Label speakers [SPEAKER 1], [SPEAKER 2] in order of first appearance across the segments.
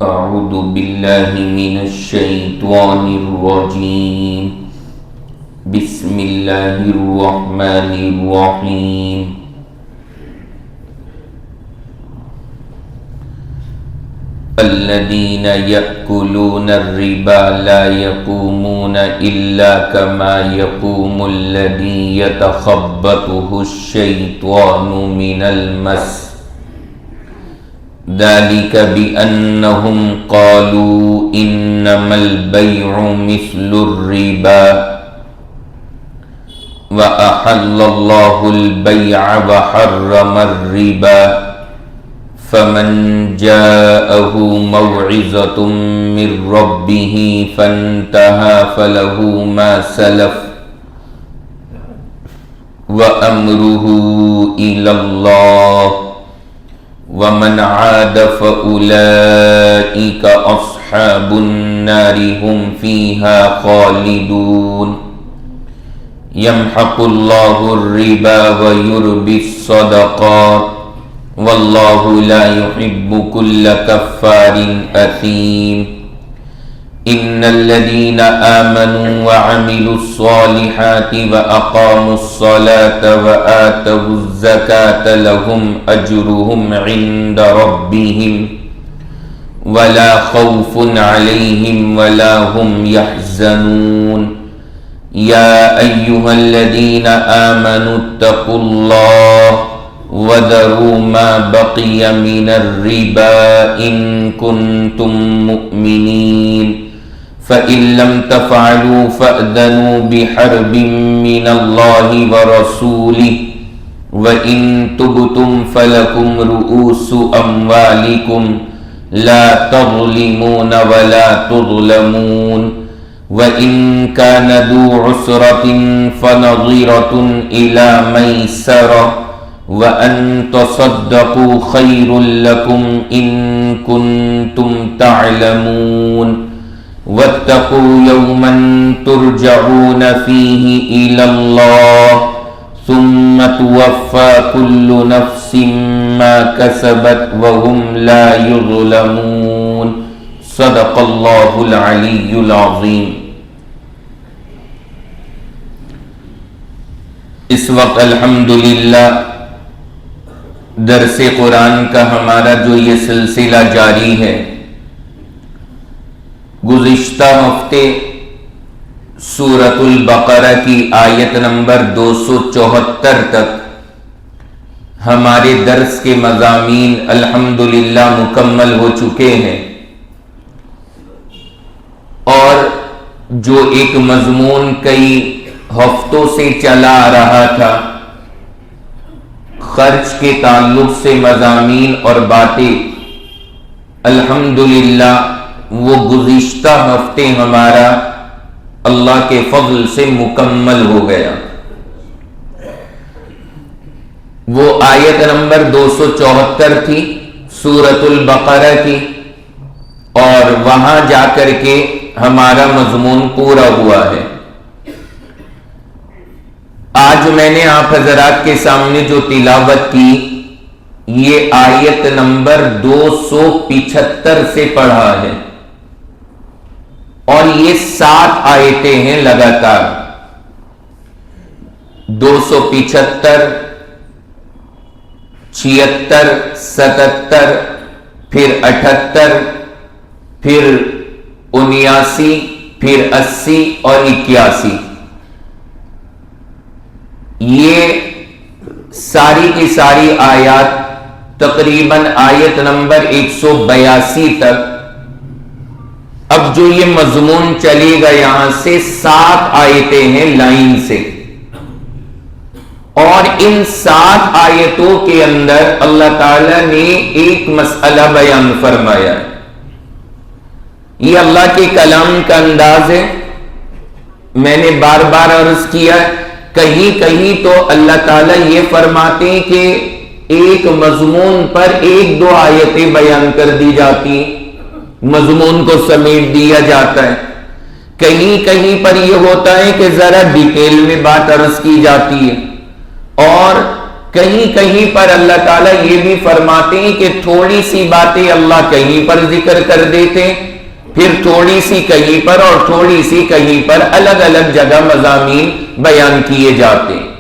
[SPEAKER 1] أعوذ بالله من الشيطان الرجيم. بسم الله الرحمن الرحيم. الذين يأكلون الربا لا يقومون إلا كما يقوم الذي يتخبطه الشيطان من المس ذلك بأنهم قالوا إنما البيع مثل الربا وأحل الله البيع وحرم الربا فمن جاءه موعظة من ربه فانتهى فله ما سلف وأمره إلى الله ومن عاد فأولئك أصحاب النار هم فيها خالدون. يمحق الله الربا ويربي الصدقات والله لا يحب كل كفار أثيم. إن الذين آمنوا وعملوا الصالحات وأقاموا الصلاة وآتوا الزكاة لهم أجرهم عند ربهم ولا خوف عليهم ولا هم يحزنون. يا أيها الذين آمنوا اتقوا الله وذروا ما بقي من الربا إن كنتم مؤمنين فإن لم تفعلوا فأذنوا بحرب من الله ورسوله وإن تبتم فلكم رؤوس أموالكم لا تظلمون ولا تظلمون. وإن كان ذو عسرة فنظرة إلى ميسرة وأن تصدقوا خير لكم إن كنتم تعلمون. واتقوا يوما ترجعون فيه إلى الله ثم توفى كل نفس ما كسبت وهم لا يظلمون. صدق اللہ العلی العظیم. اس وقت الحمدللہ درس قرآن کا ہمارا جو یہ سلسلہ جاری ہے، گزشتہ ہفتے سورۃ البقرہ کی آیت نمبر 274 تک ہمارے درس کے مضامین الحمدللہ مکمل ہو چکے ہیں، اور جو ایک مضمون کئی ہفتوں سے چلا آ رہا تھا، خرچ کے تعلق سے مضامین اور باتیں، الحمدللہ وہ گزشتہ ہفتے ہمارا اللہ کے فضل سے مکمل ہو گیا. وہ آیت نمبر 274 تھی سورۃ البقرہ کی، اور وہاں جا کر کے ہمارا مضمون پورا ہوا ہے. آج میں نے آپ حضرات کے سامنے جو تلاوت کی، یہ آیت نمبر 275 سے پڑھا ہے، اور یہ 7 آیتیں ہیں لگاتار. 275 76 77 پھر 78 پھر 79 پھر 80 اور 81. یہ ساری کی ساری آیات تقریباً آیت نمبر 182 تک. اب جو یہ مضمون چلے گا یہاں سے 7 آیتیں ہیں لائن سے، اور ان 7 آیتوں کے اندر اللہ تعالی نے ایک مسئلہ بیان فرمایا. یہ اللہ کے کلام کا انداز ہے. میں نے بار بار عرض کیا، کہیں کہیں تو اللہ تعالیٰ یہ فرماتے ہیں کہ ایک مضمون پر 1-2 آیتیں بیان کر دی جاتی، مضمون کو سمیٹ دیا جاتا ہے. کہیں کہیں پر یہ ہوتا ہے کہ ذرا ڈیٹیل میں بات عرض کی جاتی ہے، اور کہیں کہیں پر اللہ تعالیٰ یہ بھی فرماتے ہیں کہ تھوڑی سی باتیں اللہ کہیں پر ذکر کر دیتے ہیں، پھر تھوڑی سی کہیں پر اور تھوڑی سی کہیں پر، الگ الگ جگہ مضامین بیان کیے جاتے ہیں۔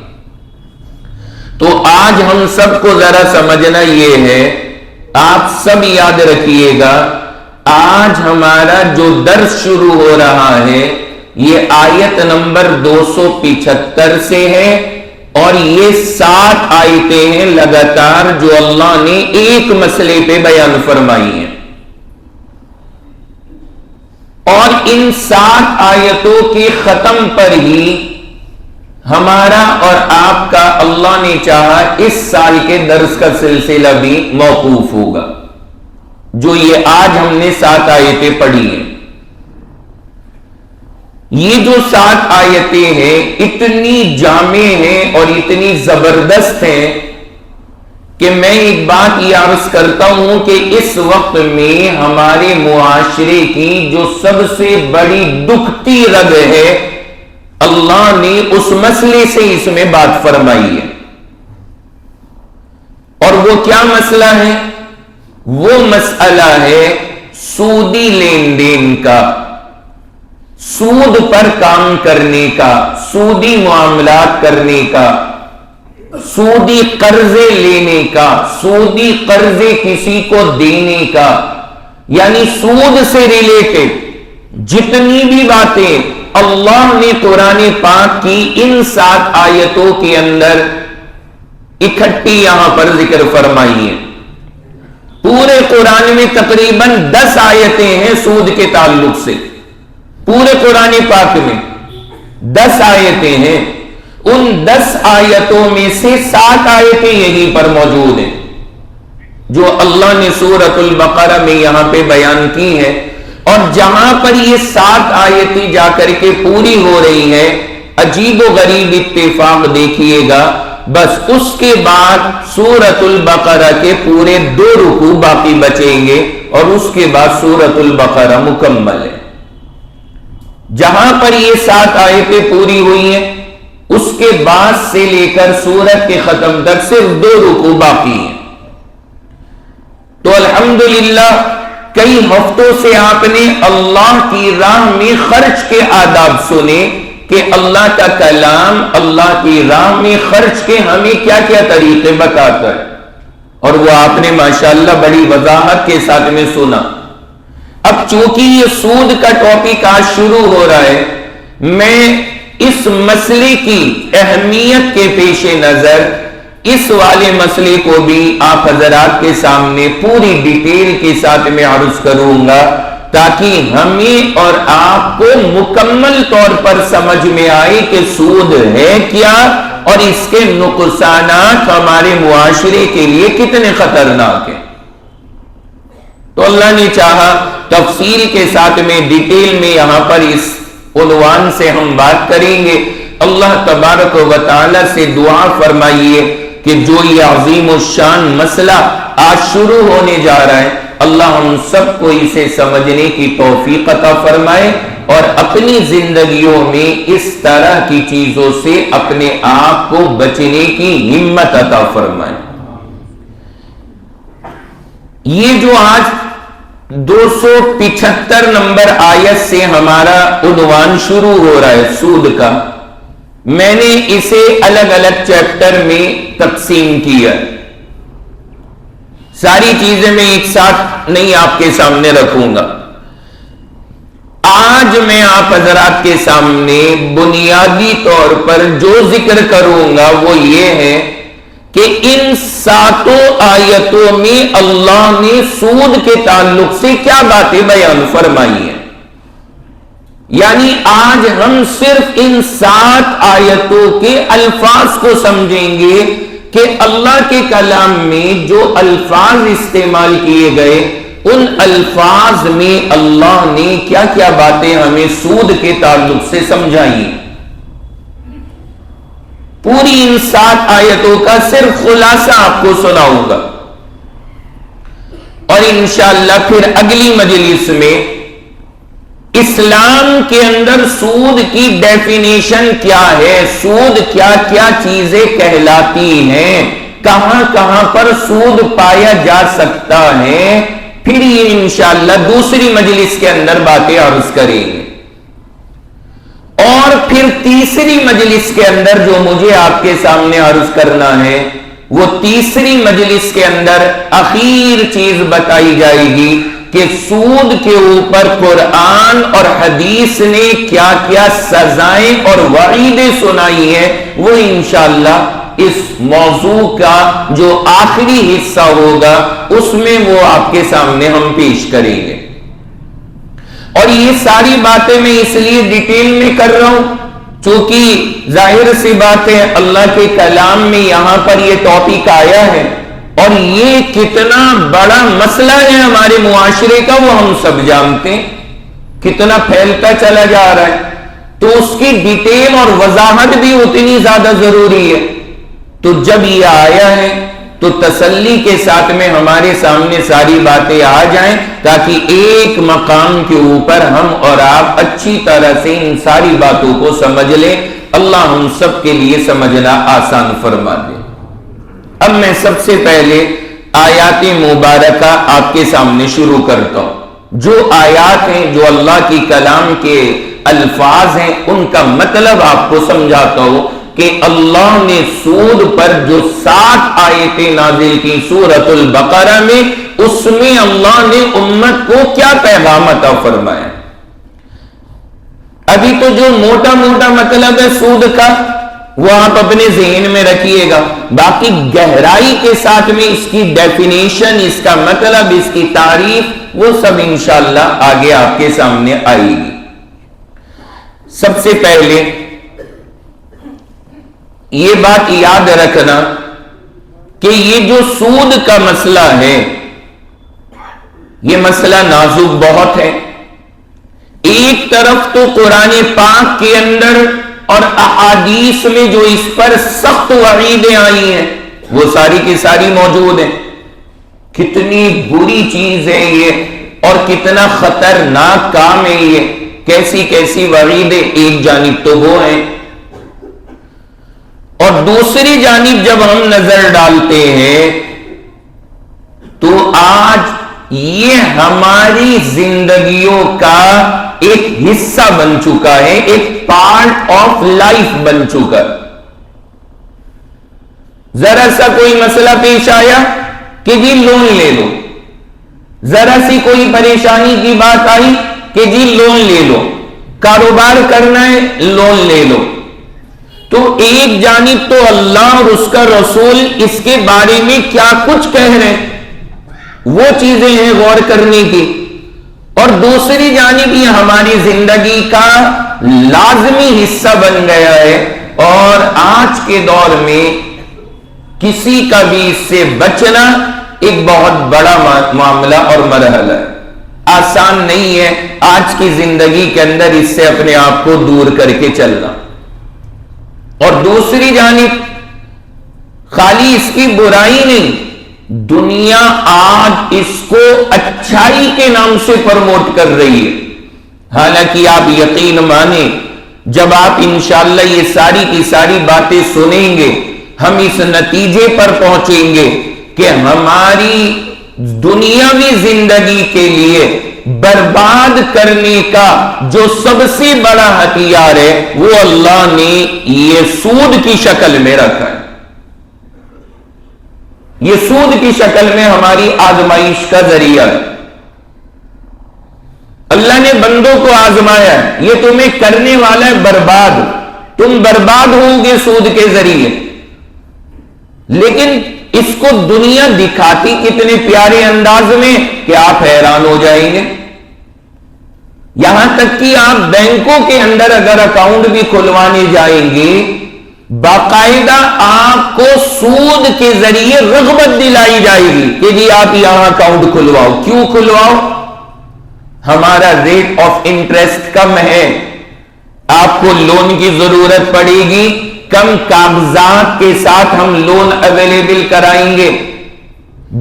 [SPEAKER 1] تو آج ہم سب کو ذرا سمجھنا یہ ہے، آپ سب یاد رکھیے گا، آج ہمارا جو درس شروع ہو رہا ہے یہ آیت نمبر 275 سے ہے، اور یہ 7 آیتیں ہیں لگاتار جو اللہ نے ایک مسئلے پہ بیان فرمائی ہیں، اور ان 7 آیتوں کے ختم پر ہی ہمارا اور آپ کا اللہ نے چاہا اس سال کے درس کا سلسلہ بھی موقوف ہوگا، جو یہ آج ہم نے 7 آیتیں پڑھی ہیں۔ یہ جو 7 آیتیں ہیں اتنی جامع ہیں اور اتنی زبردست ہیں کہ میں ایک بات یہ عرض کرتا ہوں کہ اس وقت میں ہمارے معاشرے کی جو سب سے بڑی دکھتی رگ ہے، اللہ نے اس مسئلے سے اس میں بات فرمائی ہے، اور وہ کیا مسئلہ ہے؟ وہ مسئلہ ہے سودی لین دین کا، سود پر کام کرنے کا، سودی معاملات کرنے کا، سودی قرضے لینے کا، سودی قرضے کسی کو دینے کا، یعنی سود سے ریلیٹڈ جتنی بھی باتیں اللہ نے قرآن پاک کی ان 7 آیتوں کے اندر اکٹھی یہاں پر ذکر فرمائی ہیں۔ پورے قرآن میں تقریباً 10 آیتیں ہیں سود کے تعلق سے، پورے قرآن پاک میں 10 آیتیں ہیں، ان 10 آیتوں میں سے 7 آیتیں یہیں پر موجود ہیں جو اللہ نے سورۃ البقرہ میں یہاں پہ بیان کی ہے، اور جہاں پر یہ 7 آیتیں جا کر کے پوری ہو رہی ہیں، عجیب و غریب اتفاق دیکھیے گا، بس اس کے بعد سورۃ البقرہ کے پورے 2 رکوع باقی بچیں گے، اور اس کے بعد سورۃ البقرہ مکمل ہے۔ جہاں پر یہ 7 آیتیں پوری ہوئی ہیں، اس کے بعد سے لے کر سورت کے ختم تک صرف 2 رکوع باقی ہیں۔ تو الحمدللہ کئی ہفتوں سے آپ نے اللہ کی راہ میں خرچ کے آداب سنے کہ اللہ کا کلام اللہ کی راہ میں خرچ کے ہمیں کیا کیا طریقے بتاتا ہے، اور وہ آپ نے ماشاءاللہ بڑی وضاحت کے ساتھ میں سنا۔ اب چونکہ یہ سود کا ٹاپک آج شروع ہو رہا ہے، میں اس مسئلے کی اہمیت کے پیش نظر اس والے مسئلے کو بھی آپ حضرات کے سامنے پوری ڈیٹیل کے ساتھ میں عرض کروں گا، تاکہ ہمیں اور آپ کو مکمل طور پر سمجھ میں آئے کہ سود ہے کیا اور اس کے نقصانات ہمارے معاشرے کے لیے کتنے خطرناک ہیں۔ تو اللہ نے چاہا تفصیل کے ساتھ میں ڈیٹیل میں یہاں پر اس عنوان سے ہم بات کریں گے۔ اللہ تبارک و تعالی سے دعا فرمائیے کہ جو یہ عظیم الشان مسئلہ آج شروع ہونے جا رہا ہے، اللہ ہم سب کو اسے سمجھنے کی توفیق عطا فرمائے، اور اپنی زندگیوں میں اس طرح کی چیزوں سے اپنے آپ کو بچنے کی ہمت عطا فرمائے۔ یہ جو آج 275 نمبر آیت سے ہمارا عنوان شروع ہو رہا ہے سود کا، میں نے اسے الگ الگ چیپٹر میں تقسیم کیا۔ ساری چیزیں میں ایک ساتھ نہیں آپ کے سامنے رکھوں گا۔ آج میں آپ حضرات کے سامنے بنیادی طور پر جو ذکر کروں گا وہ یہ ہے کہ ان 7 آیتوں میں اللہ نے سود کے تعلق سے کیا باتیں بیان فرمائی ہیں۔ یعنی آج ہم صرف ان 7 آیتوں کے الفاظ کو سمجھیں گے کہ اللہ کے کلام میں جو الفاظ استعمال کیے گئے، ان الفاظ میں اللہ نے کیا کیا باتیں ہمیں سود کے تعلق سے سمجھائی۔ پوری ان 7 آیتوں کا صرف خلاصہ آپ کو سناؤں گا، اور انشاءاللہ پھر اگلی مجلس میں اسلام کے اندر سود کی ڈیفینیشن کیا ہے، سود کیا کیا چیزیں کہلاتی ہیں، کہاں کہاں پر سود پایا جا سکتا ہے، پھر یہ انشاءاللہ دوسری مجلس کے اندر باتیں عرض کریں گے، اور پھر تیسری مجلس کے اندر جو مجھے آپ کے سامنے عرض کرنا ہے، وہ تیسری مجلس کے اندر اخیر چیز بتائی جائے گی کہ سود کے اوپر قرآن اور حدیث نے کیا کیا سزائیں اور وعیدیں سنائی ہیں، وہ انشاءاللہ اس موضوع کا جو آخری حصہ ہوگا اس میں وہ آپ کے سامنے ہم پیش کریں گے۔ اور یہ ساری باتیں میں اس لیے ڈیٹیل میں کر رہا ہوں چونکہ ظاہر سی بات ہے اللہ کے کلام میں یہاں پر یہ ٹاپک آیا ہے، اور یہ کتنا بڑا مسئلہ ہے ہمارے معاشرے کا وہ ہم سب جانتے ہیں، کتنا پھیلتا چلا جا رہا ہے، تو اس کی ڈیٹیل اور وضاحت بھی اتنی زیادہ ضروری ہے۔ تو جب یہ آیا ہے تو تسلی کے ساتھ میں ہمارے سامنے ساری باتیں آ جائیں تاکہ ایک مقام کے اوپر ہم اور آپ اچھی طرح سے ان ساری باتوں کو سمجھ لیں۔ اللہ ہم سب کے لیے سمجھنا آسان فرما دے۔ اب میں سب سے پہلے آیات مبارکہ آپ کے سامنے شروع کرتا ہوں۔ جو آیات ہیں، جو اللہ کی کلام کے الفاظ ہیں، ان کا مطلب آپ کو سمجھاتا ہوں کہ اللہ نے سود پر جو 7 آیتیں نازل کی سورۃ البقرہ میں، اس میں اللہ نے امت کو کیا پیغام عطا فرمایا۔ ابھی تو جو موٹا موٹا مطلب ہے سود کا وہ آپ اپنے ذہن میں رکھیے گا، باقی گہرائی کے ساتھ میں اس کی ڈیفینیشن، اس کا مطلب، اس کی تعریف، وہ سب انشاءاللہ آگے آپ کے سامنے آئے گی۔ سب سے پہلے یہ بات یاد رکھنا کہ یہ جو سود کا مسئلہ ہے یہ مسئلہ نازک بہت ہے۔ ایک طرف تو قرآن پاک کے اندر اور احادیث میں جو اس پر سخت وعیدیں آئی ہیں وہ ساری کی ساری موجود ہیں۔ کتنی بری چیز ہے یہ اور کتنا خطرناک کام ہے یہ، کیسی کیسی وعیدیں ایک جانب تو وہ ہیں، اور دوسری جانب جب ہم نظر ڈالتے ہیں تو آج یہ ہماری زندگیوں کا ایک حصہ بن چکا ہے، ایک پارٹ آف لائف بن چکا۔ ذرا سا کوئی مسئلہ پیش آیا کہ جی لون لے لو، ذرا سی کوئی پریشانی کی بات آئی کہ جی لون لے لو، کاروبار کرنا ہے لون لے لو۔ تو ایک جانب تو اللہ اور اس کا رسول اس کے بارے میں کیا کچھ کہہ رہے ہیں، وہ چیزیں ہیں غور کرنے کی، اور دوسری جانب یہ ہماری زندگی کا لازمی حصہ بن گیا ہے، اور آج کے دور میں کسی کا بھی اس سے بچنا ایک بہت بڑا معاملہ اور مرحلہ ہے، آسان نہیں ہے آج کی زندگی کے اندر اس سے اپنے آپ کو دور کر کے چلنا۔ اور دوسری جانب خالی اس کی برائی نہیں، دنیا آج اس کو اچھائی کے نام سے پروموٹ کر رہی ہے، حالانکہ آپ یقین مانیں جب آپ انشاءاللہ یہ ساری کی ساری باتیں سنیں گے ہم اس نتیجے پر پہنچیں گے کہ ہماری دنیاوی زندگی کے لیے برباد کرنے کا جو سب سے بڑا ہتھیار ہے وہ اللہ نے یہ سود کی شکل میں رکھا ہے۔ یہ سود کی شکل میں ہماری آزمائش کا ذریعہ ہے۔ اللہ نے بندوں کو آزمایا ہے، یہ تمہیں کرنے والا ہے برباد، تم برباد ہوں گے سود کے ذریعے، لیکن اس کو دنیا دکھاتی کتنے پیارے انداز میں کہ آپ حیران ہو جائیں گے۔ یہاں تک کہ آپ بینکوں کے اندر اگر اکاؤنٹ بھی کھلوانے جائیں گے باقاعدہ آپ کو سود کے ذریعے رغبت دلائی جائے گی کہ جی آپ یہاں اکاؤنٹ کھلواؤ۔ کیوں کھلواؤ؟ ہمارا ریٹ آف انٹرسٹ کم ہے، آپ کو لون کی ضرورت پڑے گی، کم کاغذات کے ساتھ ہم لون اویلیبل کرائیں گے،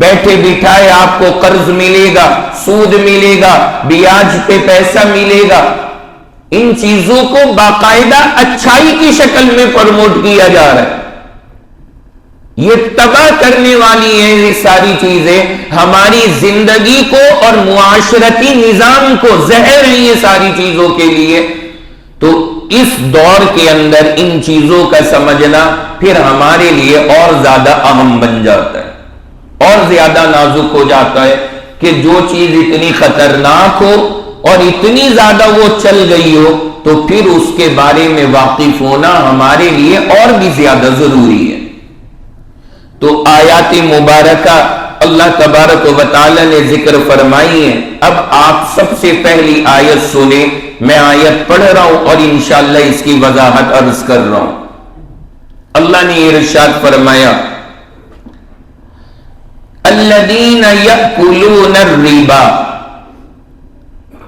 [SPEAKER 1] بیٹھے بٹھائے آپ کو قرض ملے گا، سود ملے گا، بیاج پہ پیسہ ملے گا۔ ان چیزوں کو باقاعدہ اچھائی کی شکل میں پروموٹ کیا جا رہا ہے، یہ تباہ کرنے والی ہیں یہ ساری چیزیں، ہماری زندگی کو اور معاشرتی نظام کو زہر ہیں یہ ساری چیزوں کے لیے۔ تو اس دور کے اندر ان چیزوں کا سمجھنا پھر ہمارے لیے اور زیادہ اہم بن جاتا ہے، اور زیادہ نازک ہو جاتا ہے کہ جو چیز اتنی خطرناک ہو اور اتنی زیادہ وہ چل گئی ہو تو پھر اس کے بارے میں واقف ہونا ہمارے لیے اور بھی زیادہ ضروری ہے۔ تو آیات مبارکہ اللہ تبارک و تعالی نے ذکر فرمائی ہے۔ اب آپ سب سے پہلی آیت سنیں، میں آیت پڑھ رہا ہوں اور انشاءاللہ اس کی وضاحت عرض کر رہا ہوں۔ اللہ نے ارشاد فرمایا الذین یأکلون الربا،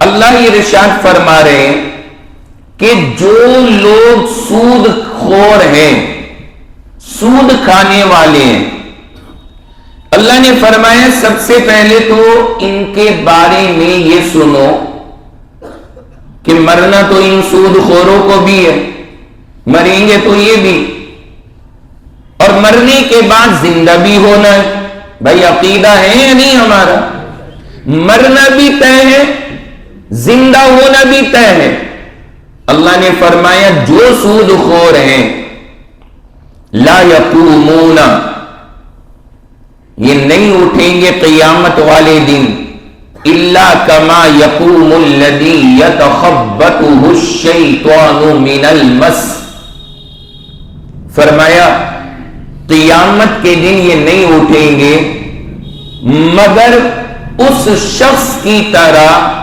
[SPEAKER 1] اللہ ارشاد فرما رہے ہیں کہ جو لوگ سود خور ہیں، سود کھانے والے ہیں، اللہ نے فرمایا سب سے پہلے تو ان کے بارے میں یہ سنو کہ مرنا تو ان سود خوروں کو بھی ہے، مریں گے تو یہ بھی، اور مرنے کے بعد زندہ بھی ہونا ہے۔ بھائی عقیدہ ہے یا نہیں ہمارا؟ مرنا بھی طے ہے، زندہ ہونا بھی طے ہے۔ اللہ نے فرمایا جو سود خور ہیں لا یقومون، یہ نہیں اٹھیں گے قیامت والے دن الا کما یقوم الذی یتخبطہ الشیطان من المس، فرمایا قیامت کے دن یہ نہیں اٹھیں گے مگر اس شخص کی طرح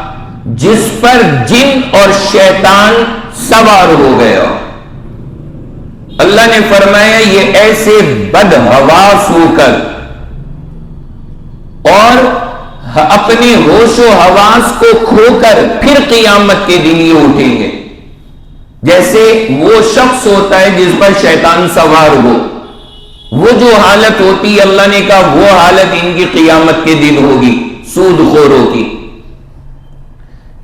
[SPEAKER 1] جس پر جن اور شیطان سوار ہو گیا۔ اللہ نے فرمایا یہ ایسے بدحواس ہو کر اور اپنے ہوش و حواس کو کھو کر پھر قیامت کے دن یہ اٹھیں گے، جیسے وہ شخص ہوتا ہے جس پر شیطان سوار ہو، وہ جو حالت ہوتی ہے اللہ نے کہا وہ حالت ان کی قیامت کے دن ہوگی سود خوروں کی۔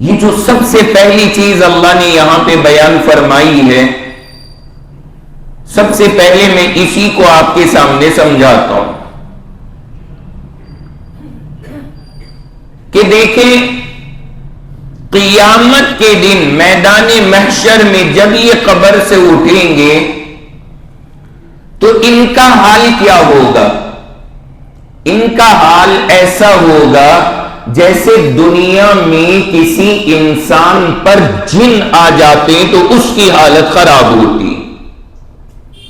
[SPEAKER 1] یہ جو سب سے پہلی چیز اللہ نے یہاں پہ بیان فرمائی ہے، سب سے پہلے میں اسی کو آپ کے سامنے سمجھاتا ہوں کہ دیکھیں قیامت کے دن میدان محشر میں جب یہ قبر سے اٹھیں گے تو ان کا حال کیا ہوگا؟ ان کا حال ایسا ہوگا جیسے دنیا میں کسی انسان پر جن آ جاتے ہیں تو اس کی حالت خراب ہوتی،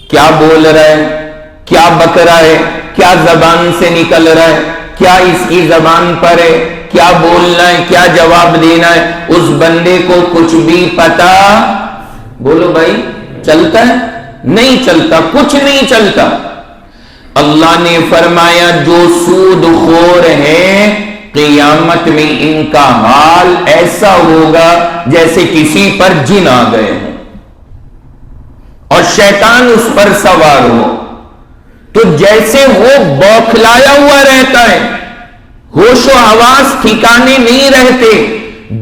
[SPEAKER 1] کیا بول رہا ہے، کیا بک رہا ہے، کیا زبان سے نکل رہا ہے، کیا اس کی زبان پر ہے، کیا بولنا ہے، کیا جواب دینا ہے، اس بندے کو کچھ بھی پتا، بولو بھائی چلتا ہے؟ نہیں چلتا، کچھ نہیں چلتا۔ اللہ نے فرمایا جو سود خور ہیں قیامت میں ان کا حال ایسا ہوگا جیسے کسی پر جن آ گئے ہوں اور شیطان اس پر سوار ہو، تو جیسے وہ بوکھلایا ہوا رہتا ہے، ہوش و حواس ٹھکانے نہیں رہتے،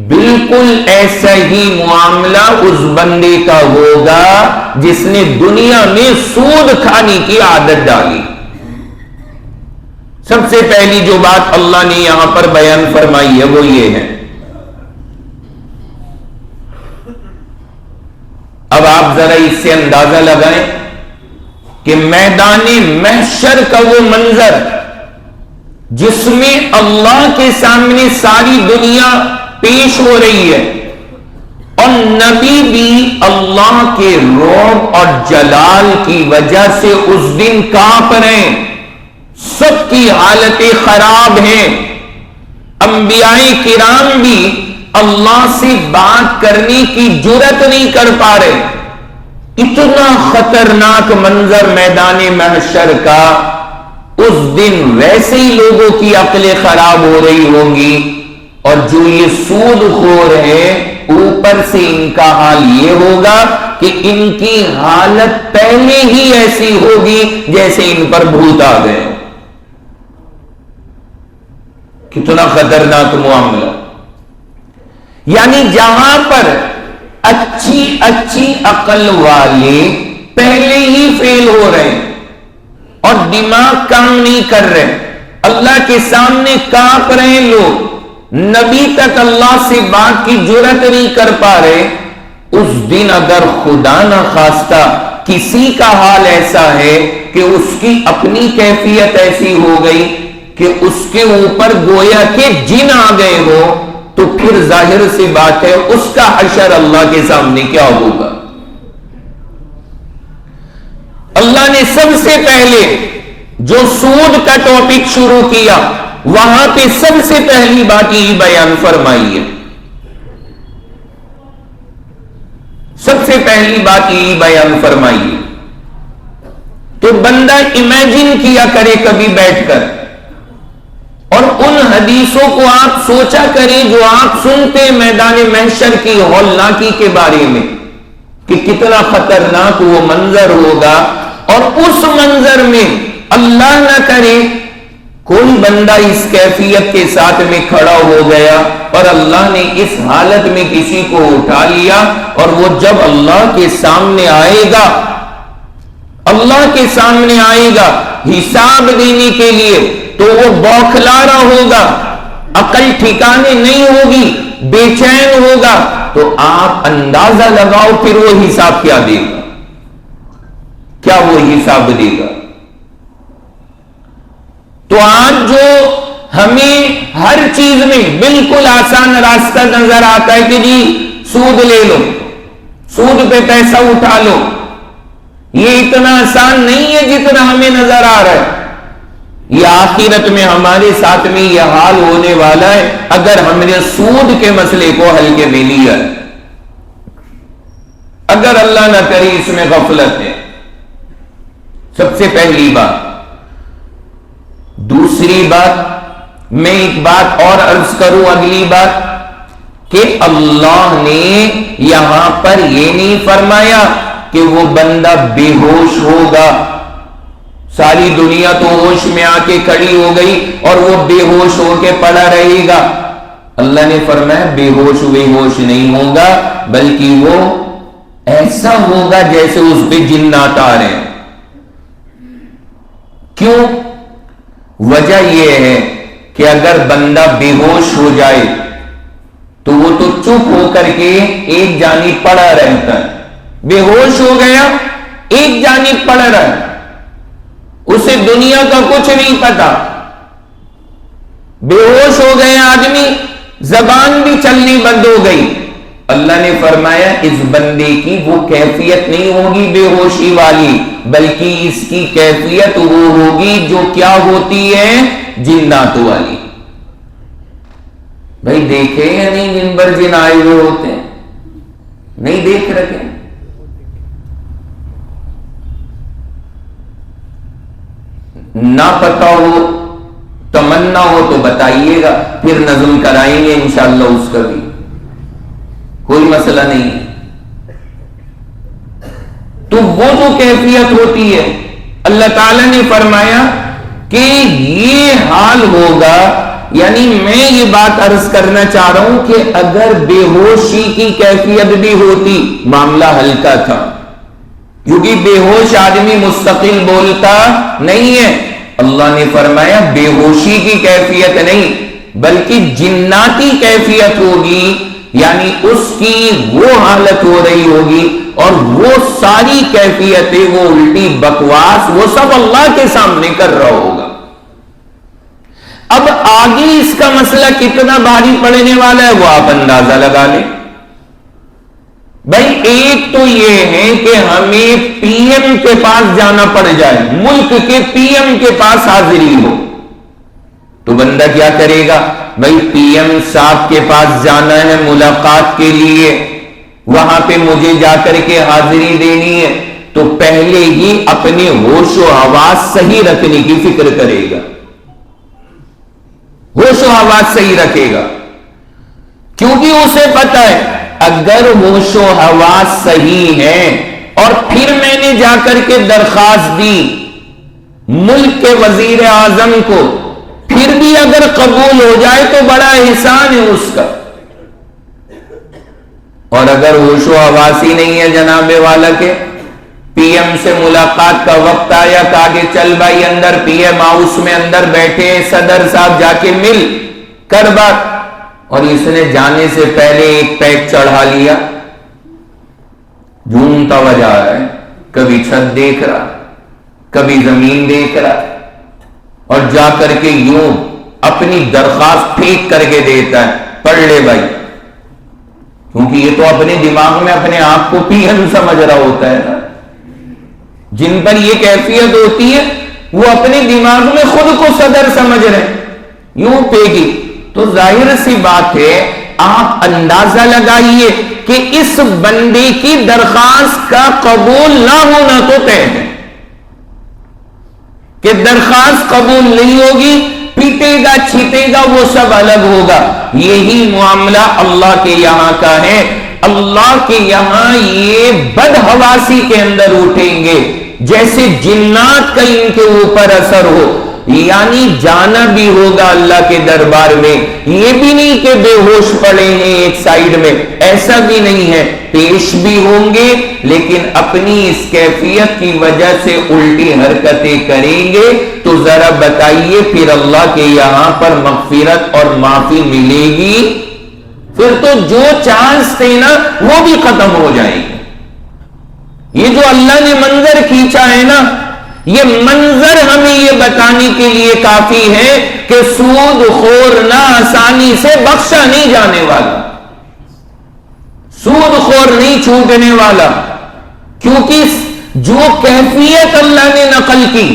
[SPEAKER 1] بالکل ایسا ہی معاملہ اس بندے کا ہوگا جس نے دنیا میں سود کھانے کی عادت ڈالی۔ سب سے پہلی جو بات اللہ نے یہاں پر بیان فرمائی ہے وہ یہ ہے۔ اب آپ ذرا اس سے اندازہ لگائیں کہ میدان محشر کا وہ منظر جس میں اللہ کے سامنے ساری دنیا پیش ہو رہی ہے اور نبی بھی اللہ کے رعب اور جلال کی وجہ سے اس دن کانپ رہے ہیں، سب کی حالتیں خراب ہیں، انبیاء کرام بھی اللہ سے بات کرنے کی جرات نہیں کر پا رہے، اتنا خطرناک منظر میدان محشر کا۔ اس دن ویسے ہی لوگوں کی عقلیں خراب ہو رہی ہوں گی، اور جو یہ سود خور ہیں اوپر سے ان کا حال یہ ہوگا کہ ان کی حالت پہلے ہی ایسی ہوگی جیسے ان پر بھوت آ گئے۔ کتنا خطرناک معاملہ! یعنی جہاں پر اچھی عقل والے پہلے ہی فیل ہو رہے ہیں، اور دماغ کام نہیں کر رہے، اللہ کے سامنے کانپ رہے لوگ، نبی تک اللہ سے بات کی جرات نہیں کر پا رہے، اس دن اگر خدا نہ خواستہ کسی کا حال ایسا ہے کہ اس کی اپنی کیفیت ایسی ہو گئی کہ اس کے اوپر گویا کہ جن آ گئے ہو، تو پھر ظاہر سی بات ہے اس کا حشر اللہ کے سامنے کیا ہوگا۔ اللہ نے سب سے پہلے جو سود کا ٹاپک شروع کیا، وہاں پہ سب سے پہلی بات یہی بیان فرمائی ہے، سب سے پہلی بات یہی بیان فرمائی ہے۔ تو بندہ امیجن کیا کرے کبھی بیٹھ کر، اور ان حدیثوں کو آپ سوچا کریں جو آپ سنتے میدان محشر کی ہولناکی کے بارے میں، کہ کتنا خطرناک وہ منظر ہوگا، اور اس منظر میں اللہ نہ کرے کوئی بندہ اس کیفیت کے ساتھ میں کھڑا ہو گیا اور اللہ نے اس حالت میں کسی کو اٹھا لیا، اور وہ جب اللہ کے سامنے آئے گا، اللہ کے سامنے آئے گا حساب دینے کے لیے، تو وہ بوکھلا رہا ہوگا، عقل ٹھکانے نہیں ہوگی، بے چین ہوگا۔ تو آپ اندازہ لگاؤ پھر وہ حساب کیا دے گا، کیا وہ حساب دے گا۔ تو آج جو ہمیں ہر چیز میں بالکل آسان راستہ نظر آتا ہے کہ جی سود لے لو، سود پہ پیسہ اٹھا لو، یہ اتنا آسان نہیں ہے جتنا ہمیں نظر آ رہا ہے۔ یہ آخرت میں ہمارے ساتھ میں یہ حال ہونے والا ہے اگر ہم نے سود کے مسئلے کو ہلکے میں لیا، اگر اللہ نہ کرے اس میں غفلت ہے۔ سب سے پہلی بات۔ دوسری بات، میں ایک بات اور عرض کروں، اگلی بات، کہ اللہ نے یہاں پر یہ نہیں فرمایا کہ وہ بندہ بے ہوش ہوگا، ساری دنیا تو ہوش میں آ کے کھڑی ہو گئی اور وہ بے ہوش ہو کے پڑا رہے گا۔ اللہ نے فرمایا بے ہوش نہیں ہوگا، بلکہ وہ ایسا ہوگا جیسے اس پہ جنات آ رہے ہیں۔ کیوں؟ وجہ یہ ہے کہ اگر بندہ بے ہوش ہو جائے تو وہ تو چپ ہو کر کے ایک جانب پڑا رہتا ہے، بے ہوش ہو گیا ایک جانب پڑا رہا ہے، اسے دنیا کا کچھ نہیں پتا، بے ہوش ہو گئے آدمی، زبان بھی چلنی بند ہو گئی۔ اللہ نے فرمایا اس بندے کی وہ کیفیت نہیں ہوگی بے ہوشی والی، بلکہ اس کی کیفیت وہ ہوگی جو کیا ہوتی ہے، جنات والی۔ بھائی دیکھے یا نہیں دن بھر جن آئے ہوئے ہوتے ہیں؟ نہیں دیکھ رکھے؟ نہ پتا ہو، تمنا ہو تو بتائیے گا، پھر نظم کرائیں گے انشاءاللہ اس کا بھی، کوئی مسئلہ نہیں ہے۔ تو وہ جو کیفیت ہوتی ہے، اللہ تعالیٰ نے فرمایا کہ یہ حال ہوگا، یعنی میں یہ بات عرض کرنا چاہ رہا ہوں کہ اگر بے ہوشی کی کیفیت بھی ہوتی معاملہ ہلکا تھا، کیونکہ بے ہوش آدمی مستقل بولتا نہیں ہے۔ اللہ نے فرمایا بے ہوشی کی کیفیت نہیں بلکہ جناتی کیفیت ہوگی، یعنی اس کی وہ حالت ہو رہی ہوگی، اور وہ ساری کیفیتیں، وہ الٹی بکواس، وہ سب اللہ کے سامنے کر رہا ہوگا۔ اب آگے اس کا مسئلہ کتنا بھاری پڑنے والا ہے وہ آپ اندازہ لگا لیں۔ بھائی ایک تو یہ ہے کہ ہمیں پی ایم کے پاس جانا پڑ جائے، ملک کے پی ایم کے پاس حاضری ہو، تو بندہ کیا کرے گا؟ بھائی پی ایم صاحب کے پاس جانا ہے ملاقات کے لیے، وہاں پہ مجھے جا کر کے حاضری دینی ہے، تو پہلے ہی اپنے ہوش و حواس صحیح رکھنے کی فکر کرے گا، ہوش و حواس صحیح رکھے گا، کیونکہ اسے پتا ہے اگر ہوش و حواس صحیح ہے اور پھر میں نے جا کر کے درخواست دی ملک کے وزیر اعظم کو، پھر بھی اگر قبول ہو جائے تو بڑا احسان ہے اس کا، اور اگر ہوش و حواس ہی نہیں ہے جناب والا کے، پی ایم سے ملاقات کا وقت آیا، کہا کہ چل بھائی اندر پی ایم ہاؤس میں اندر بیٹھے، صدر صاحب جا کے مل کر بات، اور اس نے جانے سے پہلے ایک پیک چڑھا لیا، جھومتا ہوا جا رہا ہے، کبھی چھت دیکھ رہا، کبھی زمین دیکھ رہا، اور جا کر کے یوں اپنی درخواست پھینک کر کے دیتا ہے، پڑھ لے بھائی، کیونکہ یہ تو اپنے دماغ میں اپنے آپ کو پی ایم سمجھ رہا ہوتا ہے نا۔ جن پر یہ کیفیت ہوتی ہے وہ اپنے دماغ میں خود کو صدر سمجھ رہے ہیں، یوں پھینکی، تو ظاہر سی بات ہے آپ اندازہ لگائیے کہ اس بندے کی درخواست کا قبول نہ ہونا تو طے ہے کہ درخواست قبول نہیں ہوگی، پیٹے گا چھیٹے گا وہ سب الگ ہوگا۔ یہی معاملہ اللہ کے یہاں کا ہے۔ اللہ کے یہاں یہ بدحواسی کے اندر اٹھیں گے جیسے جنات کا ان کے اوپر اثر ہو، یعنی جانا بھی ہوگا اللہ کے دربار میں، یہ بھی نہیں کہ بے ہوش پڑے ہیں ایک سائیڈ میں، ایسا بھی نہیں ہے، پیش بھی ہوں گے لیکن اپنی اس کیفیت کی وجہ سے الٹی حرکتیں کریں گے۔ تو ذرا بتائیے پھر اللہ کے یہاں پر مغفرت اور معافی ملے گی؟ پھر تو جو چانس تھے نا وہ بھی ختم ہو جائیں گے۔ یہ جو اللہ نے منظر کھینچا ہے نا، یہ منظر ہمیں یہ بتانے کے لیے کافی ہے کہ سود خور نہ آسانی سے بخشا نہیں جانے والا، سود خور نہیں چھوٹنے والا، کیونکہ جو کیفیت اللہ نے نقل کی،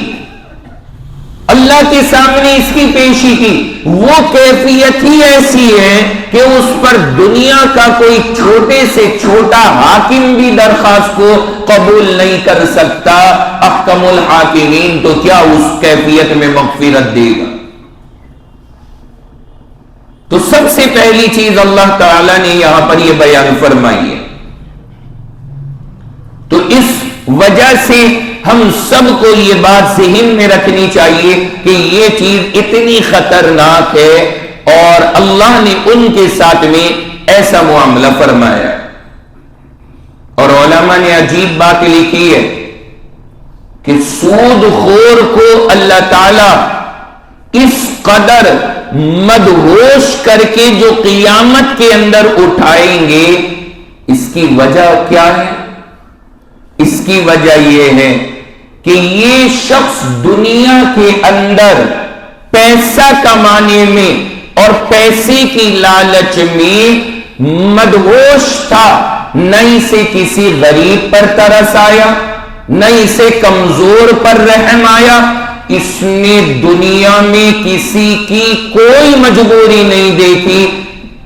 [SPEAKER 1] اللہ کے سامنے اس کی پیشی کی، وہ کیفیت ہی ایسی ہے کہ اس پر دنیا کا کوئی چھوٹے سے چھوٹا حاکم بھی درخواست کو قبول نہیں کر سکتا۔ احکم الحاکمین تو کیا اس کیفیت میں مغفرت دے گا؟ تو سب سے پہلی چیز اللہ تعالی نے یہاں پر یہ بیان فرمائی ہے۔ تو اس وجہ سے ہم سب کو یہ بات ذہن میں رکھنی چاہیے کہ یہ چیز اتنی خطرناک ہے اور اللہ نے ان کے ساتھ میں ایسا معاملہ فرمایا۔ اور علماء نے عجیب بات لکھی ہے کہ سود خور کو اللہ تعالی اس قدر مدہوش کر کے جو قیامت کے اندر اٹھائیں گے، اس کی وجہ کیا ہے؟ اس کی وجہ یہ ہے کہ یہ شخص دنیا کے اندر پیسہ کمانے میں اور پیسے کی لالچ میں مدہوش تھا، نہ اسے کسی غریب پر ترس آیا، نہ اسے کمزور پر رحم آیا، اس نے دنیا میں کسی کی کوئی مجبوری نہیں دیکھی۔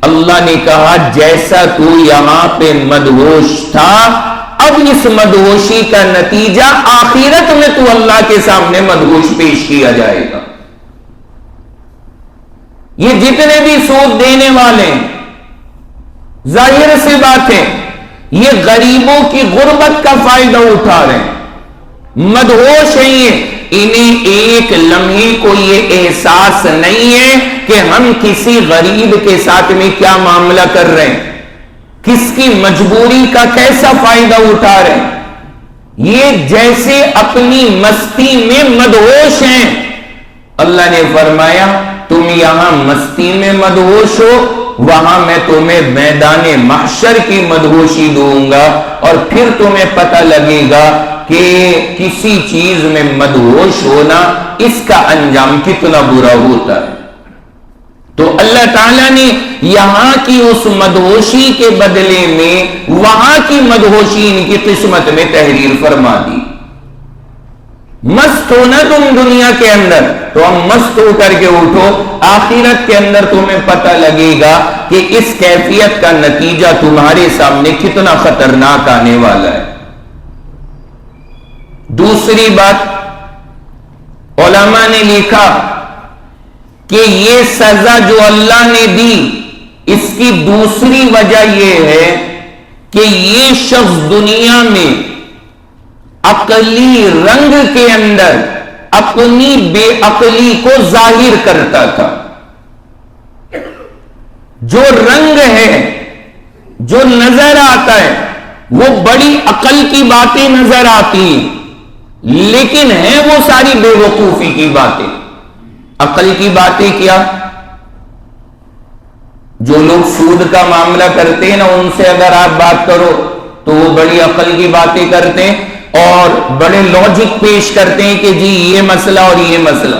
[SPEAKER 1] اللہ نے کہا جیسا تو یہاں پہ مدہوش تھا، اب اس مدہوشی کا نتیجہ آخرت میں تو اللہ کے سامنے مدہوش پیش کیا جائے گا۔ یہ جتنے بھی سود دینے والے ہیں، ظاہر سی بات ہے یہ غریبوں کی غربت کا فائدہ اٹھا رہے ہیں، مدہوش ہیں یہ، انہیں ایک لمحے کو یہ احساس نہیں ہے کہ ہم کسی غریب کے ساتھ میں کیا معاملہ کر رہے ہیں، کس کی مجبوری کا کیسا فائدہ اٹھا رہے ہیں، یہ جیسے اپنی مستی میں مدہوش ہیں۔ اللہ نے فرمایا تم یہاں مستی میں مدہوش ہو، وہاں میں تمہیں میدان محشر کی مدہوشی دوں گا، اور پھر تمہیں پتہ لگے گا کہ کسی چیز میں مدہوش ہونا اس کا انجام کتنا برا ہوتا ہے۔ تو اللہ تعالیٰ نے یہاں کی اس مدہوشی کے بدلے میں وہاں کی مدہوشی ان کی قسمت میں تحریر فرما دی۔ مست ہو نا تم دنیا کے اندر، تو ہم مست ہو کر کے اٹھو، آخرت کے اندر تمہیں پتہ لگے گا کہ اس کیفیت کا نتیجہ تمہارے سامنے کتنا خطرناک آنے والا ہے۔ دوسری بات علماء نے لکھا کہ یہ سزا جو اللہ نے دی، اس کی دوسری وجہ یہ ہے کہ یہ شخص دنیا میں عقلی رنگ کے اندر اپنی بے عقلی کو ظاہر کرتا تھا۔ جو رنگ ہے، جو نظر آتا ہے، وہ بڑی عقل کی باتیں نظر آتی لیکن ہیں وہ ساری بے وقوفی کی باتیں. عقل کی باتیں کیا؟ جو لوگ سود کا معاملہ کرتے ہیں نا، ان سے اگر آپ بات کرو تو وہ بڑی عقل کی باتیں کرتے ہیں اور بڑے لاجک پیش کرتے ہیں کہ جی یہ مسئلہ اور یہ مسئلہ.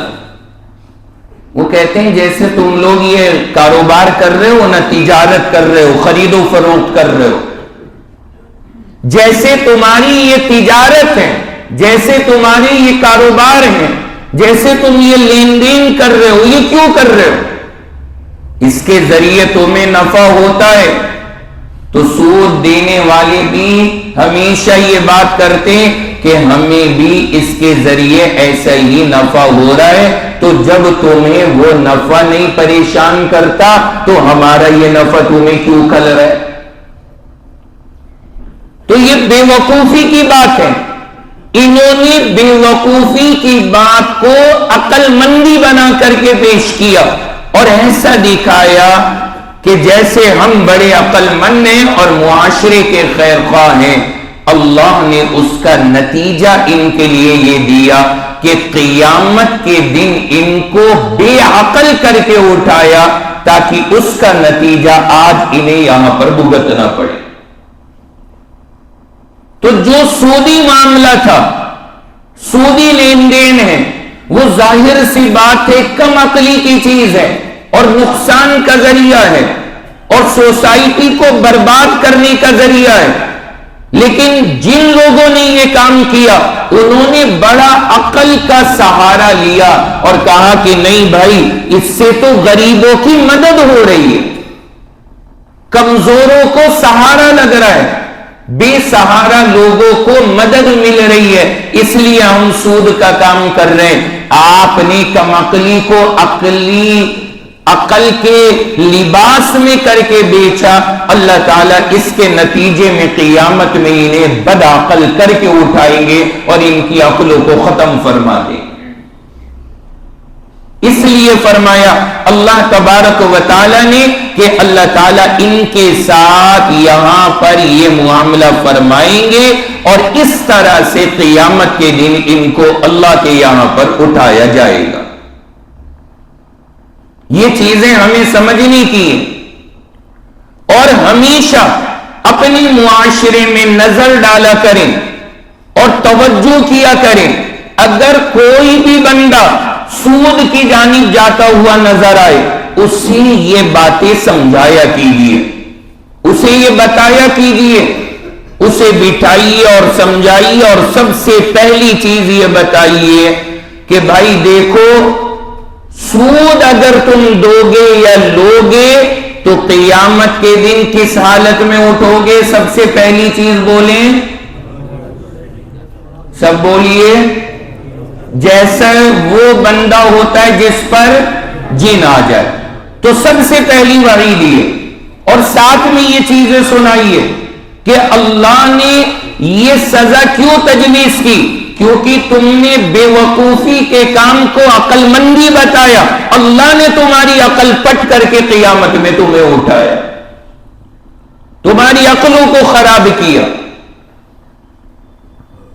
[SPEAKER 1] وہ کہتے ہیں جیسے تم لوگ یہ کاروبار کر رہے ہو نا، تجارت کر رہے ہو، خرید و فروخت کر رہے ہو، جیسے تمہاری یہ تجارت ہے، جیسے تمہارے یہ کاروبار ہے، جیسے تم یہ لین دین کر رہے ہو، یہ کیوں کر رہے ہو؟ اس کے ذریعے تمہیں نفع ہوتا ہے. تو سود دینے والے بھی ہمیشہ یہ بات کرتے ہیں کہ ہمیں بھی اس کے ذریعے ایسا ہی نفع ہو رہا ہے، تو جب تمہیں وہ نفع نہیں پریشان کرتا تو ہمارا یہ نفع تمہیں کیوں کھل رہا ہے؟ تو یہ بے وقوفی کی بات ہے. انہوں نے بے وقوفی کی بات کو عقل مندی بنا کر کے پیش کیا اور ایسا دکھایا کہ جیسے ہم بڑے عقل مند ہیں اور معاشرے کے خیر خواہ ہیں. اللہ نے اس کا نتیجہ ان کے لیے یہ دیا کہ قیامت کے دن ان کو بے عقل کر کے اٹھایا تاکہ اس کا نتیجہ آج انہیں یہاں پر بھگتنا پڑے. تو جو سودی معاملہ تھا، سودی لین دین ہے، وہ ظاہر سی بات ہے کم عقلی کی چیز ہے اور نقصان کا ذریعہ ہے اور سوسائٹی کو برباد کرنے کا ذریعہ ہے. لیکن جن لوگوں نے یہ کام کیا انہوں نے بڑا عقل کا سہارا لیا اور کہا کہ نہیں بھائی، اس سے تو غریبوں کی مدد ہو رہی ہے، کمزوروں کو سہارا لگ رہا ہے، بے سہارا لوگوں کو مدد مل رہی ہے، اس لیے ہم سود کا کام کر رہے ہیں. آپ نے کم عقلی کو عقل کے لباس میں کر کے بیچا. اللہ تعالیٰ اس کے نتیجے میں قیامت میں انہیں بد عقل کر کے اٹھائیں گے اور ان کی عقلوں کو ختم فرما دیں. اس لیے فرمایا اللہ تبارک و تعالیٰ نے کہ اللہ تعالیٰ ان کے ساتھ یہاں پر یہ معاملہ فرمائیں گے اور اس طرح سے قیامت کے دن ان کو اللہ کے یہاں پر اٹھایا جائے گا. یہ چیزیں ہمیں سمجھنی کی اور ہمیشہ اپنے معاشرے میں نظر ڈالا کریں اور توجہ کیا کریں. اگر کوئی بھی بندہ سود کی جانب جاتا ہوا نظر آئے اسے یہ باتیں سمجھایا کیجیے، اسے یہ بتایا کیجیے، اسے بٹھائیے اور سمجھائیے اور سب سے پہلی چیز یہ بتائیے کہ بھائی دیکھو، سود اگر تم دو گے یا لوگے تو قیامت کے دن کس حالت میں اٹھو گے؟ سب سے پہلی چیز بولیں، سب بولیے. جیسا وہ بندہ ہوتا ہے جس پر جن آ جائے، تو سب سے پہلی وعید ہے اور ساتھ میں یہ چیزیں سنائیے کہ اللہ نے یہ سزا کیوں تجویز کی؟ کیونکہ تم نے بے وقوفی کے کام کو عقل مندی بتایا، اللہ نے تمہاری عقل پٹ کر کے قیامت میں تمہیں اٹھایا، تمہاری عقلوں کو خراب کیا.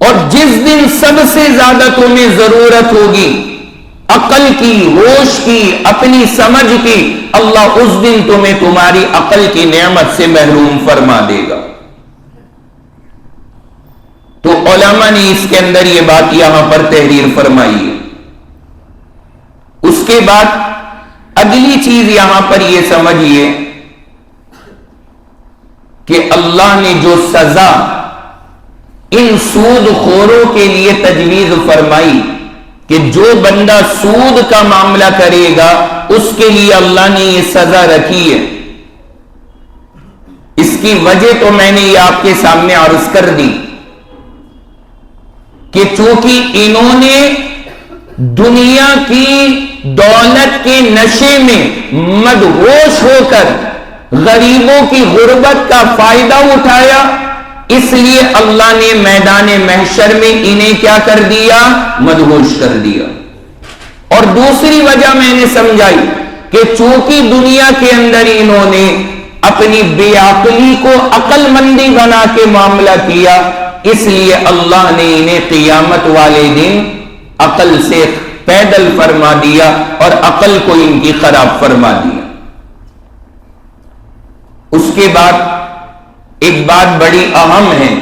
[SPEAKER 1] اور جس دن سب سے زیادہ تمہیں ضرورت ہوگی عقل کی، ہوش کی، اپنی سمجھ کی، اللہ اس دن تمہیں تمہاری عقل کی نعمت سے محروم فرما دے گا. تو علماء نے اس کے اندر یہ بات یہاں پر تحریر فرمائی ہے. اس کے بعد اگلی چیز یہاں پر یہ سمجھیے کہ اللہ نے جو سزا ان سود خوروں کے لیے تجویز فرمائی کہ جو بندہ سود کا معاملہ کرے گا اس کے لیے اللہ نے یہ سزا رکھی ہے. اس کی وجہ تو میں نے یہ آپ کے سامنے عرض کر دی کہ چونکہ انہوں نے دنیا کی دولت کے نشے میں مدہوش ہو کر غریبوں کی غربت کا فائدہ اٹھایا، اس لیے اللہ نے میدان محشر میں انہیں کیا کر دیا؟ مدہوش کر دیا. اور دوسری وجہ میں نے سمجھائی کہ چونکہ دنیا کے اندر انہوں نے اپنی بے عقلی کو عقل مندی بنا کے معاملہ کیا، اس لیے اللہ نے انہیں قیامت والے دن عقل سے پیدل فرما دیا اور عقل کو ان کی خراب فرما دیا۔ اس کے بعد ایک بات بڑی اہم ہے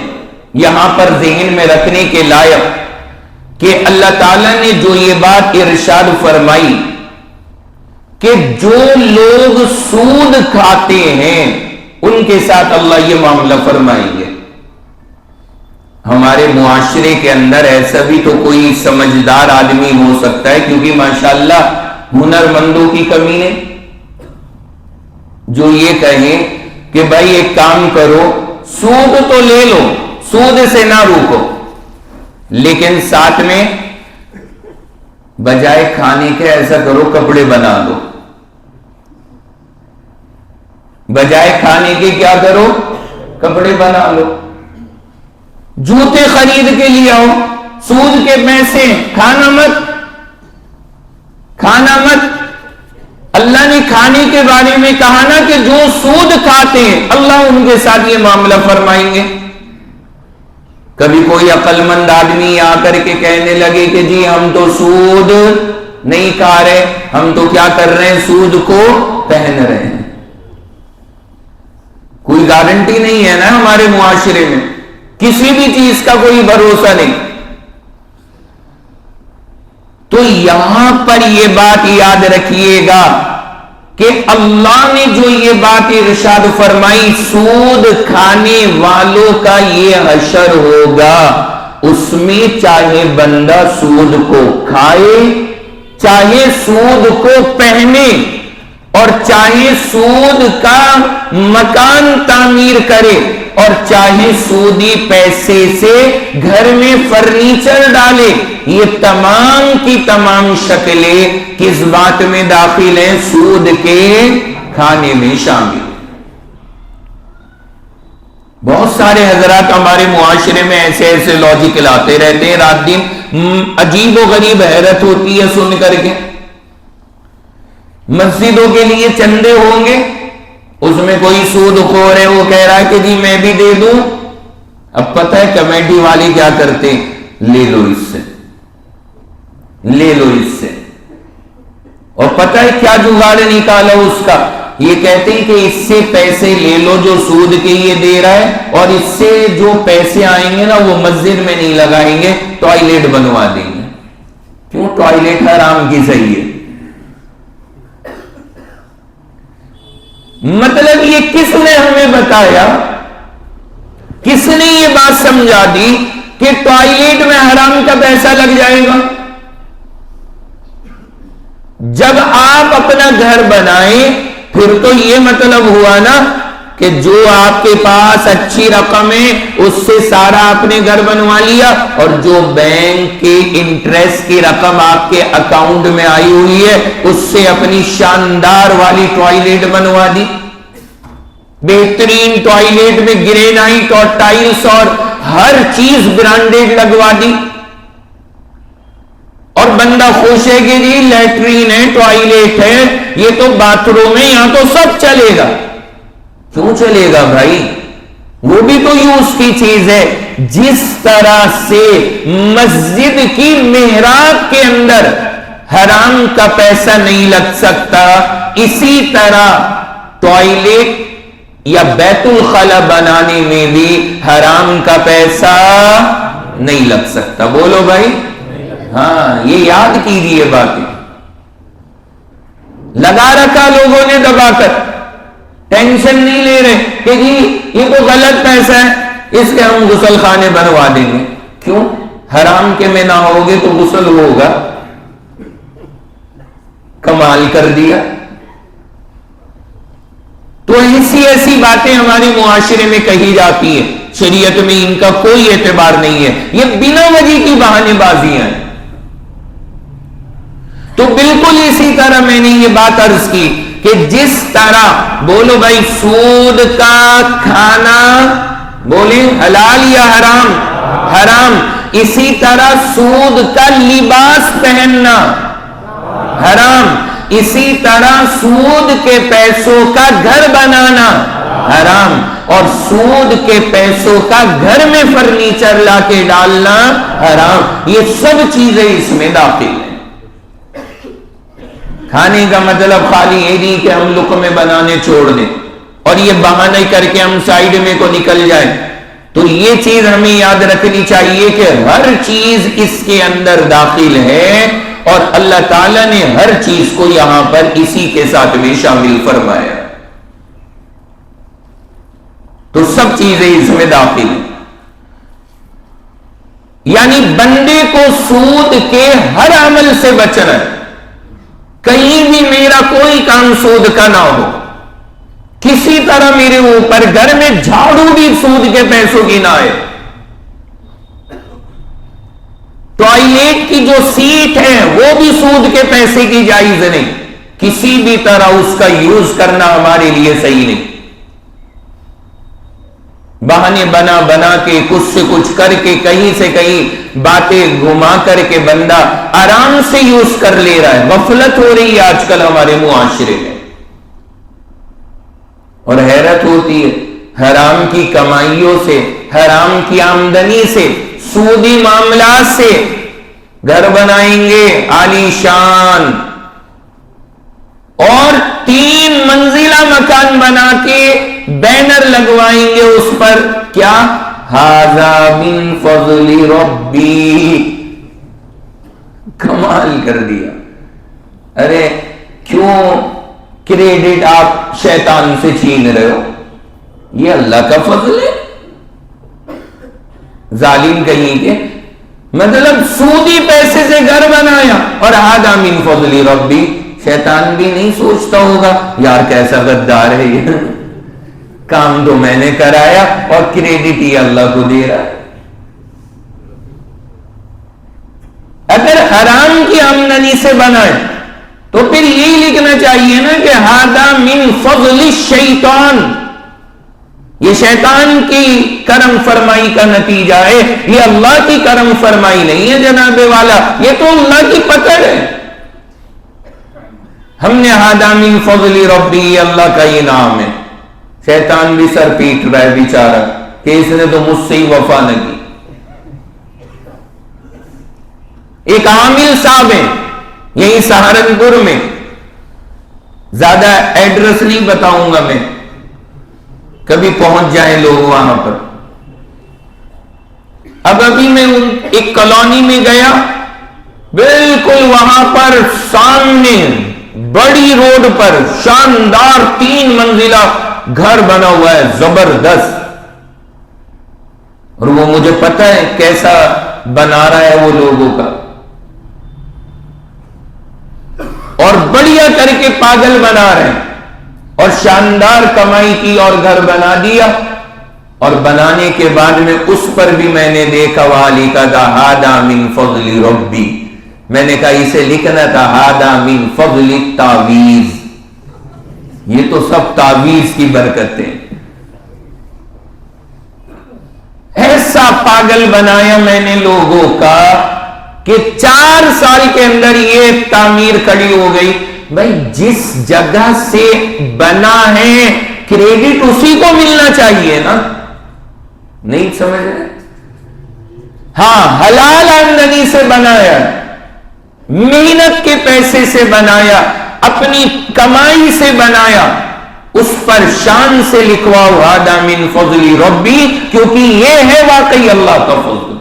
[SPEAKER 1] یہاں پر ذہن میں رکھنے کے لائق، کہ اللہ تعالیٰ نے جو یہ بات ارشاد فرمائی کہ جو لوگ سود کھاتے ہیں ان کے ساتھ اللہ یہ معاملہ فرمائیں گے۔ ہمارے معاشرے کے اندر ایسا بھی تو کوئی سمجھدار آدمی ہو سکتا ہے، کیونکہ ماشاءاللہ ہنر مندوں کی کمی نہیں، جو یہ کہیں کہ بھائی ایک کام کرو، سود تو لے لو، سود سے نہ روکو، لیکن ساتھ میں بجائے کھانے کے ایسا کرو کپڑے بنا دو، بجائے کھانے کے کیا کرو، کپڑے بنا لو، جوتے خرید کے لیے آؤ، سود کے پیسے، کھانا مت، کھانا مت۔ اللہ نے کھانے کے بارے میں کہا نا کہ جو سود کھاتے ہیں اللہ ان کے ساتھ یہ معاملہ فرمائیں گے۔ کبھی کوئی عقل مند آدمی آ کر کے کہنے لگے کہ جی ہم تو سود نہیں کھا رہے، ہم تو کیا کر رہے ہیں، سود کو پہن رہے ہیں۔ کوئی گارنٹی نہیں ہے نا ہمارے معاشرے میں، کسی بھی چیز کا کوئی بھروسہ نہیں۔ تو یہاں پر یہ بات یاد رکھیے گا کہ اللہ نے جو یہ بات ارشاد فرمائی، سود کھانے والوں کا یہ حشر ہوگا، اس میں چاہے بندہ سود کو کھائے، چاہے سود کو پہنے، اور چاہے سود کا مکان تعمیر کرے، اور چاہے سودی پیسے سے گھر میں فرنیچر ڈالے، یہ تمام کی تمام شکلیں کس بات میں داخل ہیں، سود کے کھانے میں شامل۔ بہت سارے حضرات ہمارے معاشرے میں ایسے ایسے لاجک لاتے رہتے ہیں، رات دن عجیب و غریب حیرت ہوتی ہے سن کر کے۔ مسجدوں کے لیے چندے ہوں گے، اس میں کوئی سود خور ہے، وہ کہہ رہا ہے کہ جی میں بھی دے دوں۔ اب پتہ ہے کمیٹی والے کیا کرتے ہیں، لے لو اس سے، لے لو اس سے، اور پتہ ہے کیا جگاڑ نکالا اس کا، یہ کہتے ہیں کہ اس سے پیسے لے لو جو سود کے یہ دے رہا ہے، اور اس سے جو پیسے آئیں گے نا وہ مسجد میں نہیں لگائیں گے، ٹوائلٹ بنوا دیں گے۔ کیوں؟ ٹوائلٹ حرام کی صحیح ہے۔ مطلب یہ کس نے ہمیں بتایا، کس نے یہ بات سمجھا دی کہ ٹوائلٹ میں حرام کا پیسہ لگ جائے گا؟ جب آپ اپنا گھر بنائیں پھر تو یہ مطلب ہوا نا کہ جو آپ کے پاس اچھی رقم ہے اس سے سارا آپ نے گھر بنوا لیا، اور جو بینک کے انٹرسٹ کی رقم آپ کے اکاؤنٹ میں آئی ہوئی ہے اس سے اپنی شاندار والی ٹوائلٹ بنوا دی، بہترین ٹوائلٹ میں گرینائٹ اور ٹائلز اور ہر چیز برانڈیڈ لگوا دی، اور بندہ خوش ہے کہ جی لیٹرین ہے، ٹوائلٹ ہے، یہ تو باتھ روم ہے، یہاں تو سب چلے گا۔ کیوں چلے گا بھائی؟ وہ بھی تو یوز کی چیز ہے۔ جس طرح سے مسجد کی محراب کے اندر حرام کا پیسہ نہیں لگ سکتا، اسی طرح ٹوائلٹ یا بیت الخلا بنانے میں بھی حرام کا پیسہ نہیں لگ سکتا۔ بولو بھائی، ہاں یہ یاد کیجیے باتیں۔ لگا رکھا لوگوں نے دبا کر، ٹینشن نہیں لے رہے کہ جی یہ تو غلط پیسہ ہے، اس کے ہم غسل خانے بنوا دیں گے۔ کیوں؟ حرام کے میں نہ ہوگے تو غسل ہوگا۔ کمال کر دیا۔ تو ایسی ایسی باتیں ہمارے معاشرے میں کہی جاتی ہیں، شریعت میں ان کا کوئی اعتبار نہیں ہے، یہ بنا وجہ کی بہانے بازیاں ہیں۔ تو بالکل اسی طرح میں نے یہ بات عرض کی کہ جس طرح، بولو بھائی، سود کا کھانا، بولیں حلال یا حرام؟ حرام۔ اسی طرح سود کا لباس پہننا حرام۔ اسی طرح سود کے پیسوں کا گھر بنانا حرام، اور سود کے پیسوں کا گھر میں فرنیچر لا کے ڈالنا حرام۔ یہ سب چیزیں اس میں داخل ہیں۔ کھانے کا مطلب خالی یہ نہیں کہ ہم لقمے بنانے چھوڑ دیں اور یہ بہانے کر کے ہم سائیڈ میں کو نکل جائیں، تو یہ چیز ہمیں یاد رکھنی چاہیے کہ ہر چیز اس کے اندر داخل ہے، اور اللہ تعالیٰ نے ہر چیز کو یہاں پر اسی کے ساتھ بھی شامل فرمایا، تو سب چیزیں اس میں داخل ہیں۔ یعنی بندے کو سود کے ہر عمل سے بچنا ہے، کہیں بھی میرا کوئی کام سود کا نہ ہو، کسی طرح میرے اوپر گھر میں جھاڑو بھی سود کے پیسوں کی نہ آئے، ٹوائلٹ کی جو سیٹ ہے وہ بھی سود کے پیسے کی جائز نہیں، کسی بھی طرح اس کا یوز کرنا ہمارے لیے صحیح نہیں۔ بہانے بنا بنا کے کچھ سے کچھ کر کے کہیں سے کہیں باتیں گھما کر کے بندہ آرام سے یوز کر لے رہا ہے، غفلت ہو رہی ہے آج کل ہمارے معاشرے میں، اور حیرت ہوتی ہے حرام کی کمائیوں سے، حرام کی آمدنی سے، سودی معاملات سے گھر بنائیں گے عالی شان اور 3 منزلہ مکان بنا کے بینر لگوائیں گے اس پر، کیا ھذا من فضل ربی، کمال کر دیا۔ ارے کیوں کریڈٹ آپ شیطان سے چھین رہے ہو؟ یہ اللہ کا فضل ہے، ظالم کہیں کے، مطلب سودی پیسے سے گھر بنایا، اور ھذا من فضل ربی، شیطان بھی نہیں سوچتا ہوگا یار کیسا غدار ہے یہ، کام تو میں نے کرایا اور کریڈٹ ہی اللہ کو دے رہا ہے۔ اگر حرام کی آمدنی سے بنائے تو پھر یہی لکھنا چاہیے نا کہ ھذا من فضل الشیطان، یہ شیطان کی کرم فرمائی کا نتیجہ ہے، یہ اللہ کی کرم فرمائی نہیں ہے جناب والا، یہ تو اللہ کی پکڑ ہے۔ ہم نے ھذا من فضل ربی، اللہ کا یہ نام ہے، شیطان بھی سر پیٹ رہا ہے بیچارہ کہ اس نے تو مجھ سے ہی وفا نہ کی۔ ایک عامل صاحب ہیں یہی سہارنپور میں، زیادہ ایڈریس نہیں بتاؤں گا میں، کبھی پہنچ جائیں لوگ وہاں پر۔ اب ابھی میں ایک کالونی میں گیا، بالکل وہاں پر سامنے بڑی روڈ پر شاندار 3 منزلہ گھر بنا ہوا ہے زبردست، اور وہ مجھے پتا ہے کیسا بنا رہا ہے وہ لوگوں کا، اور بڑھیا کر کے پاگل بنا رہے ہیں، اور شاندار کمائی کی اور گھر بنا دیا، اور بنانے کے بعد میں اس پر بھی میں نے دیکھا وہاں لکھا تھا ھذا من فضل ربی، میں نے کہا اسے لکھنا تھا ھذا من فضل التعویذ، یہ تو سب تعویذ کی برکتیں۔ ایسا پاگل بنایا میں نے لوگوں کا کہ 4 سال کے اندر یہ تعمیر کھڑی ہو گئی۔ بھائی جس جگہ سے بنا ہے کریڈٹ اسی کو ملنا چاہیے نا، نہیں سمجھ رہے؟ ہاں حلال آمدنی سے بنایا، محنت کے پیسے سے بنایا، اپنی کمائی سے بنایا، اس پر شان سے لکھواؤ ھذا من فضل ربی، کیونکہ یہ ہے واقعی اللہ کا فضل۔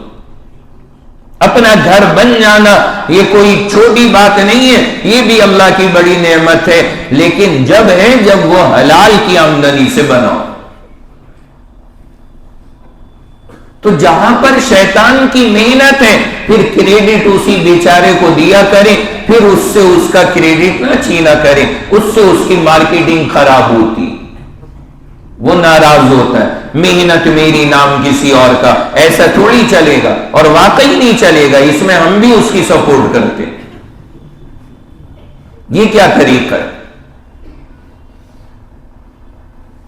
[SPEAKER 1] اپنا گھر بن جانا یہ کوئی چھوٹی بات نہیں ہے، یہ بھی اللہ کی بڑی نعمت ہے، لیکن جب وہ حلال کی آمدنی سے بناؤ۔ تو جہاں پر شیطان کی محنت ہے پھر کریڈٹ اسی بیچارے کو دیا کرے، پھر اس سے اس کا کریڈٹ نہ چھینا کرے، اس سے اس کی مارکیٹنگ خراب ہوتی، وہ ناراض ہوتا ہے، محنت میری نام کسی اور کا، ایسا تھوڑی چلے گا، اور واقعی نہیں چلے گا، اس میں ہم بھی اس کی سپورٹ کرتے ہیں۔ یہ کیا طریقہ ہے؟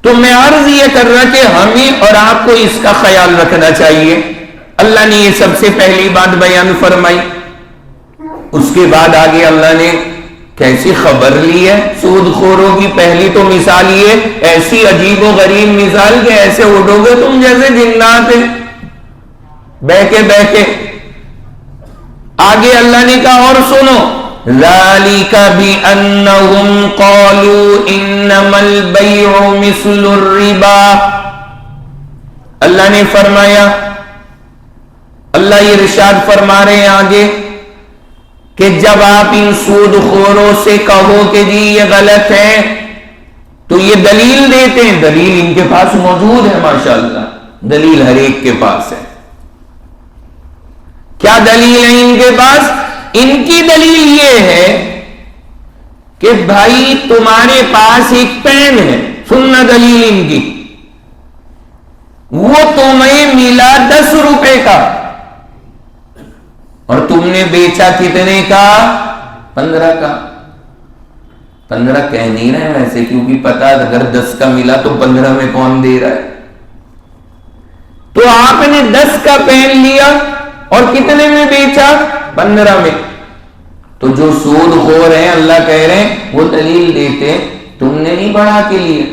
[SPEAKER 1] تو میں عرض یہ کر رہا کہ ہمیں اور آپ کو اس کا خیال رکھنا چاہیے۔ اللہ نے یہ سب سے پہلی بات بیان فرمائی، اس کے بعد آگے اللہ نے کیسی خبر لی ہے سود خوروں کی؟ پہلی تو مثال یہ ایسی عجیب و غریب مثال کہ ایسے اٹھو گے تم جیسے جنات بہ کے آگے اللہ نے کہا اور سنو، ذالک بأنہم قالوا انما البیع مثل الربا. اللہ نے فرمایا، اللہ یہ ارشاد فرما رہے ہیں آگے کہ جب آپ ان سود خوروں سے کہو کہ جی یہ غلط ہے تو یہ دلیل دیتے ہیں. دلیل ان کے پاس موجود ہے، ماشاءاللہ دلیل ہر ایک کے پاس ہے. کیا دلیل ہے ان کے پاس؟ ان کی دلیل یہ ہے کہ بھائی تمہارے پاس ایک پین ہے، سننا دلیل ان کی، وہ تمہیں ملا 10 روپے کا اور تم نے بیچا کتنے کا؟ 15 کا. 15 کہہ نہیں رہے ویسے، کیونکہ پتا اگر 10 کا ملا تو 15 میں کون دے رہا ہے. تو آپ نے 10 کا پین لیا اور کتنے میں بیچا؟ 15 میں. تو جو سود خور ہیں اللہ کہہ رہے ہیں وہ دلیل دیتے تم نے نہیں بڑھا کے لیے.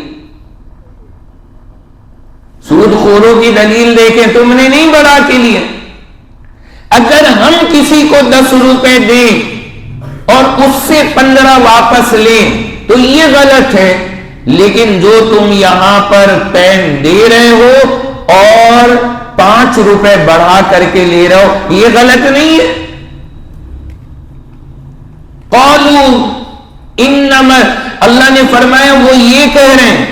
[SPEAKER 1] سود خوروں کی دلیل دیکھیں، تم نے نہیں بڑھا کے لیے. اگر ہم کسی کو 10 روپے دیں اور اس سے 15 واپس لیں تو یہ غلط ہے، لیکن جو تم یہاں پر پین دے رہے ہو اور 5 روپے بڑھا کر کے لے رہے ہو یہ غلط نہیں ہے. قالوا انما، اللہ نے فرمایا وہ یہ کہہ رہے ہیں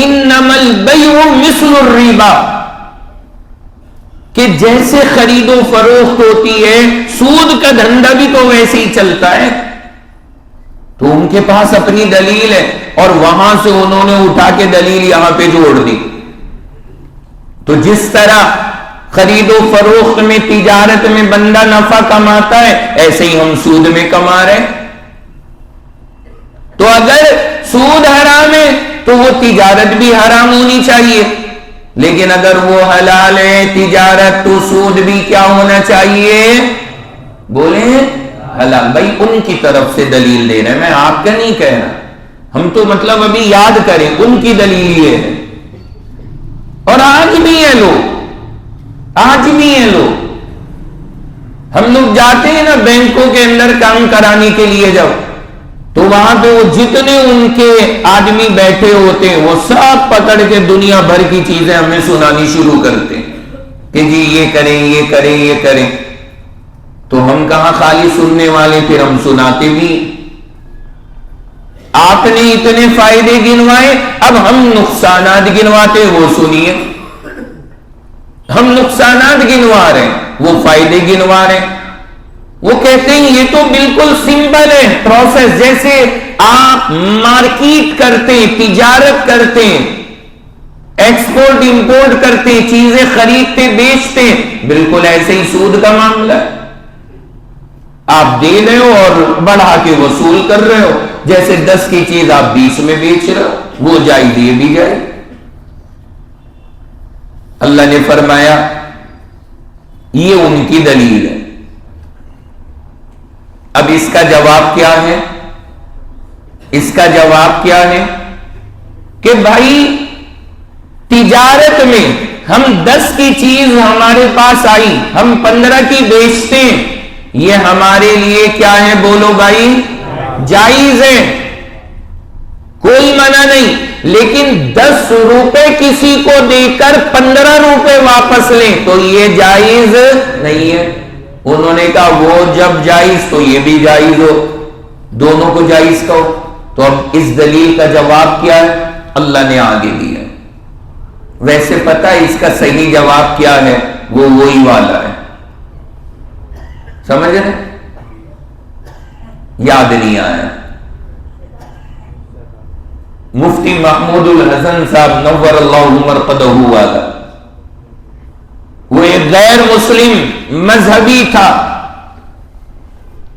[SPEAKER 1] انما البیع مثل الربا، کہ جیسے خرید و فروخت ہوتی ہے سود کا دھندا بھی تو ویسے ہی چلتا ہے. تو ان کے پاس اپنی دلیل ہے اور وہاں سے انہوں نے اٹھا کے دلیل یہاں پہ جوڑ دی. تو جس طرح خرید و فروخت میں تجارت میں بندہ نفع کماتا ہے ایسے ہی ہم سود میں کما رہے ہیں. تو اگر سود حرام ہے تو وہ تجارت بھی حرام ہونی چاہیے، لیکن اگر وہ حلال ہے تجارت تو سود بھی کیا ہونا چاہیے؟ بولیں حلال. بھائی ان کی طرف سے دلیل دے رہے ہیں، میں آپ کا نہیں کہہ رہا. ہم تو مطلب ابھی یاد کریں ان کی دلیل یہ ہے. اور آج بھی ہیں لوگ، آج بھی ہیں لوگ. ہم لوگ جاتے ہیں نا بینکوں کے اندر کام کرانے کے لیے جب، تو وہاں پہ وہ جتنے ان کے آدمی بیٹھے ہوتے ہیں وہ سب پکڑ کے دنیا بھر کی چیزیں ہمیں سنانی شروع کرتے ہیں کہ جی یہ کریں یہ کریں یہ کریں. تو ہم کہاں خالی سننے والے، پھر ہم سناتے بھی. آپ نے اتنے فائدے گنوائے، اب ہم نقصانات گنواتے، وہ سنیے. ہم نقصانات گنوا رہے ہیں، وہ فائدے گنوا رہے ہیں. وہ کہتے ہیں یہ تو بالکل سمپل ہے پروسیس، جیسے آپ مارکیٹ کرتے ہیں، تجارت کرتے ہیں، ایکسپورٹ امپورٹ کرتے ہیں، چیزیں خریدتے بیچتے ہیں، بالکل ایسے ہی سود کا معاملہ ہے. آپ دے رہے ہو اور بڑھا کے وصول کر رہے ہو. جیسے 10 کی چیز آپ 20 میں بیچ رہے ہو، وہ جائز یہ بھی جائز. اللہ نے فرمایا یہ ان کی دلیل ہے. اب اس کا جواب کیا ہے؟ اس کا جواب کیا ہے کہ بھائی تجارت میں ہم 10 کی چیز ہمارے پاس آئی، ہم 15 کی بیچتے ہیں، یہ ہمارے لیے کیا ہے؟ بولو بھائی جائز ہے، کوئی منع نہیں. لیکن 10 روپے کسی کو دے کر 15 روپے واپس لیں تو یہ جائز نہیں ہے. انہوں نے کہا وہ جب جائز تو یہ بھی جائز ہو، دونوں کو جائز کہو. تو اب اس دلیل کا جواب کیا ہے؟ اللہ نے آگے دیا. ویسے پتہ ہے اس کا صحیح جواب کیا ہے؟ وہ وہی والا ہے، سمجھ رہے؟ یاد نہیں آیا. مفتی محمود الحسن صاحب نور اللہ مرقدہ والا، وہ ایک غیر مسلم مذہبی تھا.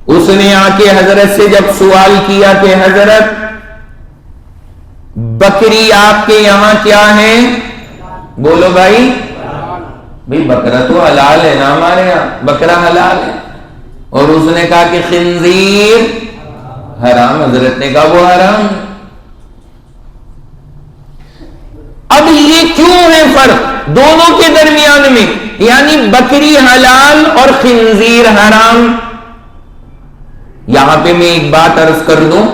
[SPEAKER 1] اس نے آ کے حضرت سے جب سوال کیا کہ حضرت بکری آپ کے یہاں کیا ہے؟ بولو بھائی بکرا تو حلال ہے نا، ہمارے یہاں بکرا حلال ہے. اور اس نے کہا کہ خنزیر حرام. حضرت نے کہا وہ حرام. اب یہ کیوں ہے فرق دونوں کے درمیان میں؟ یعنی بکری حلال اور خنزیر حرام. یہاں پہ میں ایک بات عرض کر دوں،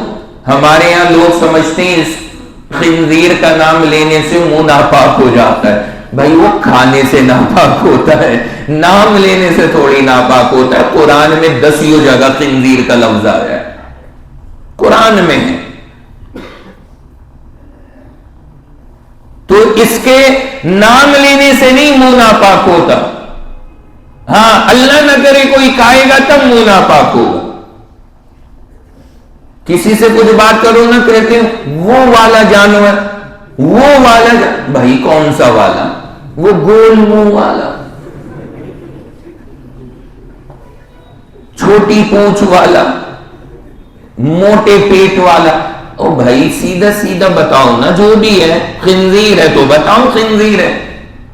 [SPEAKER 1] ہمارے یہاں لوگ سمجھتے ہیں اس خنزیر کا نام لینے سے منہ ناپاک ہو جاتا ہے. بھائی وہ کھانے سے ناپاک ہوتا ہے، نام لینے سے تھوڑی ناپاک ہوتا ہے. قرآن میں 10 جگہ خنزیر کا لفظ آیا ہے، قرآن میں ہے. تو اس کے نام لینے سے نہیں منہ ناپاک ہوتا. ہاں اللہ نہ کرے کوئی کھائے گا تب منہ ناپاک ہوگا. کسی سے کچھ بات کرو نہ کہتے وہ والا جانور، وہ والا بھائی کون سا والا؟ وہ گول منہ والا، چھوٹی پونچھ والا، موٹے پیٹ والا. او بھائی سیدھا سیدھا بتاؤ نا، جو بھی ہے خنزیر ہے تو بتاؤ خنزیر ہے.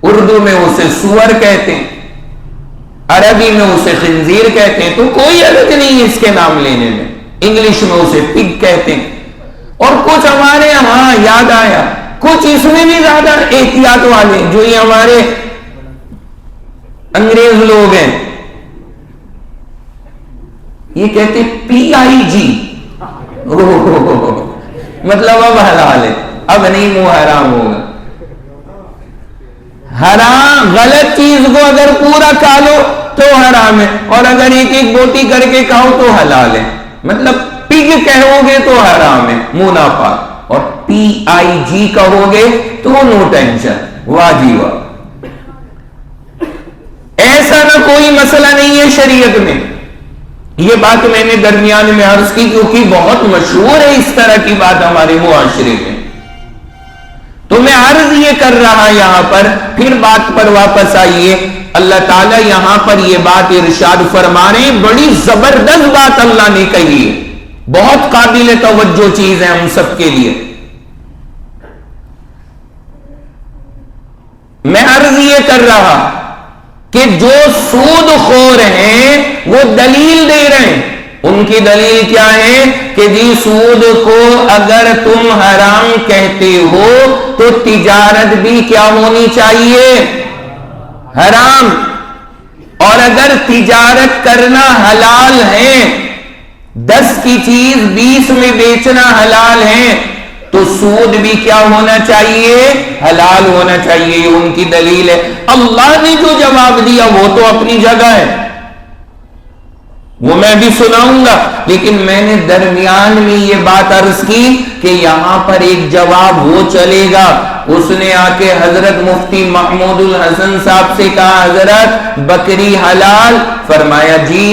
[SPEAKER 1] اردو میں اسے سور کہتے ہیں، عربی میں اسے خنزیر کہتے ہیں، تو کوئی حرج نہیں ہے اس کے نام لینے میں. انگلش میں اسے پگ کہتے ہیں. اور کچھ ہمارے ہاں یاد آیا، کچھ اس میں بھی زیادہ احتیاط والے جو یہ ہمارے انگریز لوگ ہیں، یہ کہتے PIG، مطلب اب حلال ہے، اب نہیں منہ حرام ہوگا. حرام غلط چیز کو اگر پورا کھا لو تو حرام ہے، اور اگر ایک ایک بوٹی کر کے کھاؤ تو حلال ہے. مطلب پگ کہو گے تو حرام ہے، منہ ناپاک. اور PIG کہو گے تو نو ٹینشن، واجب. ایسا نہ کوئی مسئلہ نہیں ہے شریعت میں. یہ بات میں نے درمیان میں عرض کی کیونکہ بہت مشہور ہے اس طرح کی بات ہمارے معاشرے میں. تو میں عرض یہ کر رہا یہاں پر، پھر بات پر واپس آئیے. اللہ تعالیٰ یہاں پر یہ بات ارشاد فرما رہے ہیں، بڑی زبردست بات اللہ نے کہی ہے، بہت قابل توجہ چیز ہے ہم سب کے لیے. میں عرض یہ کر رہا کہ جو سود خور ہیں وہ دلیل دے رہے ہیں. ان کی دلیل کیا ہے کہ جی سود کو اگر تم حرام کہتے ہو تو تجارت بھی کیا ہونی چاہیے؟ حرام. اور اگر تجارت کرنا حلال ہے، 10 کی چیز 20 میں بیچنا حلال ہے، تو سود بھی کیا ہونا چاہیے؟ حلال ہونا چاہیے. یہ ان کی دلیل ہے. اللہ نے جو جواب دیا وہ تو اپنی جگہ ہے، وہ میں بھی سناؤں گا، لیکن میں نے درمیان میں یہ بات عرض کی کہ یہاں پر ایک جواب وہ چلے گا. اس نے آ کے حضرت مفتی محمود الحسن صاحب سے کہا حضرت بکری حلال؟ فرمایا جی.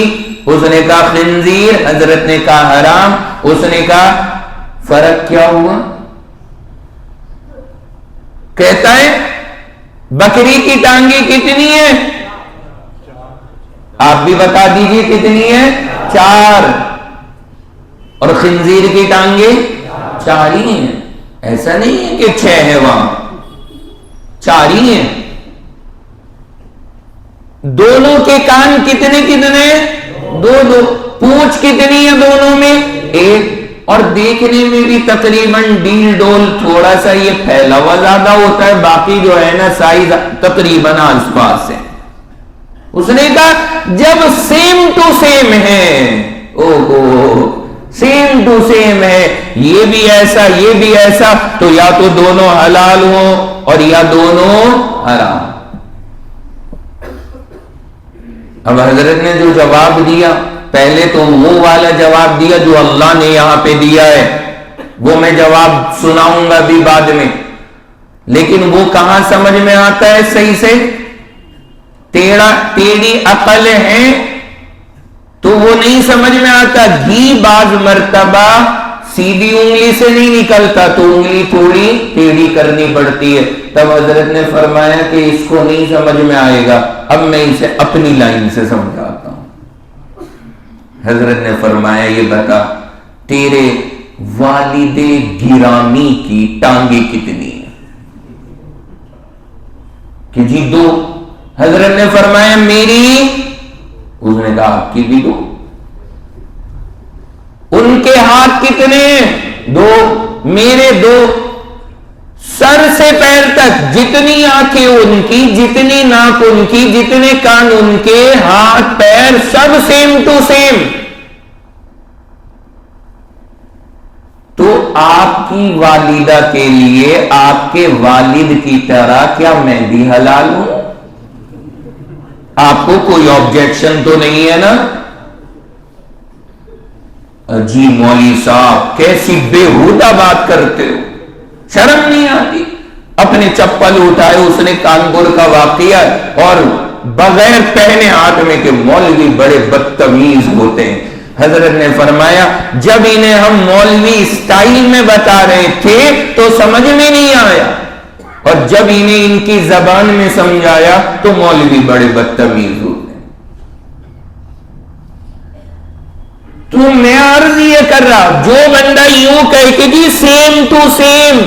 [SPEAKER 1] اس نے کہا خنزیر؟ حضرت نے کہا حرام. اس نے کہا فرق کیا ہوا؟ کہتا ہے بکری کی ٹانگیں کتنی ہیں؟ آپ بھی بتا دیجئے کتنی ہے؟ 4. اور خنزیر کی ٹانگیں 4 ہی ہیں. ایسا نہیں ہے کہ 6 ہے، وہاں 4 ہی ہیں. دونوں کے کان کتنے کتنے؟ 2. پونچھ کتنی ہے دونوں میں؟ 1. اور دیکھنے میں بھی تقریباً ڈیل ڈول تھوڑا سا یہ پھیلا ہوا زیادہ ہوتا ہے، باقی جو ہے نا سائز تقریباً آس پاس ہے. اس نے کہا جب سیم ٹو سیم ہے، سیم ٹو سیم ہے، یہ بھی ایسا یہ بھی ایسا، تو یا تو دونوں حلال ہوں اور یا دونوں حرام. اب حضرت نے جو جواب دیا، پہلے تو منہ والا جواب دیا جو اللہ نے یہاں پہ دیا ہے، وہ میں جواب سناؤں گا بھی بعد میں، لیکن وہ کہاں سمجھ میں آتا ہے صحیح سے؟ ٹیڑھی عقل ہے تو وہ نہیں سمجھ میں آتا. گھی بعض مرتبہ سیدھی انگلی سے نہیں نکلتا تو انگلی تھوڑی ٹیڑھی کرنی پڑتی ہے. تب حضرت نے فرمایا کہ اس کو نہیں سمجھ میں آئے گا، اب میں اسے اپنی لائن سے سمجھاتا ہوں. حضرت نے فرمایا یہ بتا تیرے والد گرامی کی ٹانگیں کتنی ہیں؟ کہ جی 2. حضرت نے فرمایا میری؟ اس نے کہا آپ کی بھی 2. ان کے ہاتھ کتنے ہیں؟ 2. میرے 2. سر سے پیر تک جتنی آنکھیں ان کی، جتنی ناک ان کی، جتنے کان ان کے، ہاتھ پیر سب سیم ٹو سیم. تو آپ کی والدہ کے لیے آپ کے والد کی طرح کیا میں بھی حلال ہوں؟ آپ کو کوئی آبجیکشن تو نہیں ہے نا؟ جی مولوی صاحب کیسی بےہودہ بات کرتے ہو، شرم نہیں آتی؟ اپنے چپل اٹھائے، اس نے کانپور کا واقعہ اور بغیر پہنے ہاتھ میں کہ مولوی بڑے بدتمیز ہوتے ہیں. حضرت نے فرمایا جب انہیں ہم مولوی اسٹائل میں بتا رہے تھے تو سمجھ میں نہیں آیا، اور جب انہیں ان کی زبان میں سمجھایا تو مولوی بڑے بدتمیز ہوتے. تو میں عرض یہ کر رہا، جو بندہ یوں کہے کہ جی سیم ٹو سیم،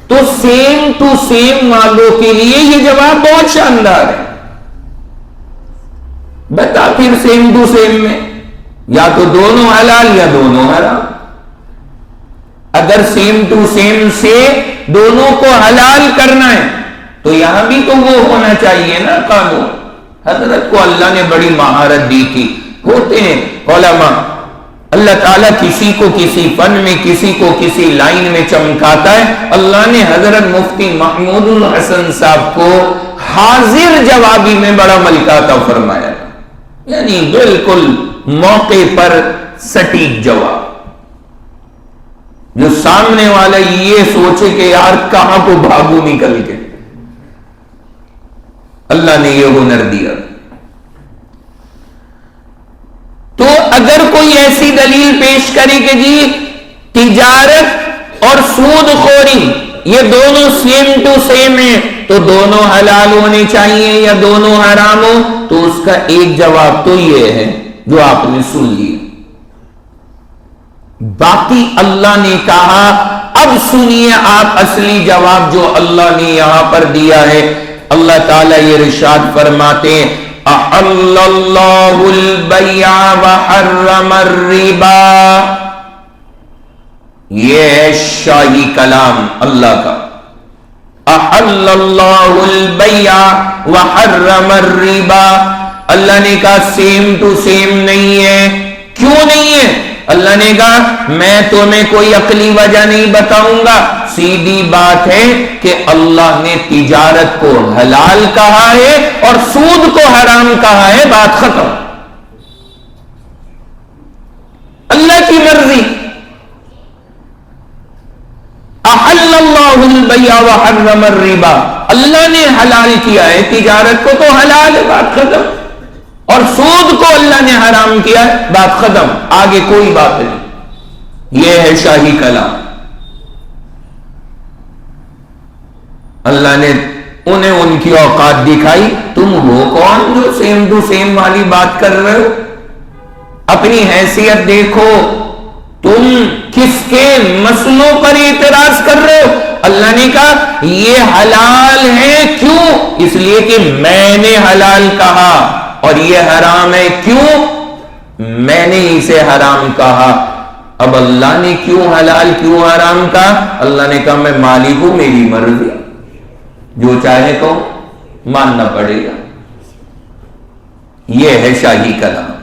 [SPEAKER 1] تو سیم ٹو سیم والوں کے لیے یہ جواب بہت شاندار ہے. بتا پھر سیم ٹو سیم میں یا تو دونوں حلال یا دونوں حرام. اگر سیم ٹو سیم سے دونوں کو حلال کرنا ہے تو یہاں بھی تو وہ ہونا چاہیے نا قانون. حضرت کو اللہ نے بڑی مہارت دی تھی. ہوتے ہیں علماء، اللہ تعالیٰ کسی کو کسی فن میں، کسی کو کسی لائن میں چمکاتا ہے. اللہ نے حضرت مفتی محمود الحسن صاحب کو حاضر جوابی میں بڑا ملکہ عطا فرمایا، یعنی بالکل موقع پر سٹیک جواب، جو سامنے والا یہ سوچے کہ یار کہاں کو بھاگو نکل کے. اللہ نے یہ ہنر دیا. تو اگر کوئی ایسی دلیل پیش کرے کہ جی تجارت اور سود خوری یہ دونوں سیم ٹو سیم ہیں تو دونوں حلال ہونے چاہیے یا دونوں حرام ہو، تو اس کا ایک جواب تو یہ ہے جو آپ نے سن لیا. باقی اللہ نے کہا. اب سنیے آپ اصلی جواب جو اللہ نے یہاں پر دیا ہے. اللہ تعالیٰ یہ ارشاد فرماتے ہیں احل اللہ البیع وحرم الربا. یہ ہے شاہی کلام اللہ کا. احل اللہ البیع وحرم الربا. اللہ نے کہا سیم ٹو سیم نہیں ہے. کیوں نہیں ہے؟ اللہ نے کہا میں تمہیں کوئی عقلی وجہ نہیں بتاؤں گا، سیدھی بات ہے کہ اللہ نے تجارت کو حلال کہا ہے اور سود کو حرام کہا ہے. بات ختم. اللہ کی مرضی. احل اللہ البیع وحرم الربا. اللہ نے حلال کیا ہے تجارت کو تو حلال ہے. بات ختم. اور سود کو اللہ نے حرام کیا ہے. بات ختم. آگے کوئی بات نہیں. یہ ہے شاہی کلام. اللہ نے انہیں ان کی اوقات دکھائی. تم ہو کون جو سیم ٹو سیم والی بات کر رہے ہو؟ اپنی حیثیت دیکھو. تم کس کے مسئلوں پر اعتراض کر رہے ہو؟ اللہ نے کہا یہ حلال ہے. کیوں؟ اس لیے کہ میں نے حلال کہا. اور یہ حرام ہے. کیوں؟ میں نے اسے حرام کہا. اب اللہ نے کیوں حلال کیوں حرام کہا؟ اللہ نے کہا میں مالک ہوں، میری مرضی، جو چاہے تو ماننا پڑے گا. یہ ہے شاہی کلام.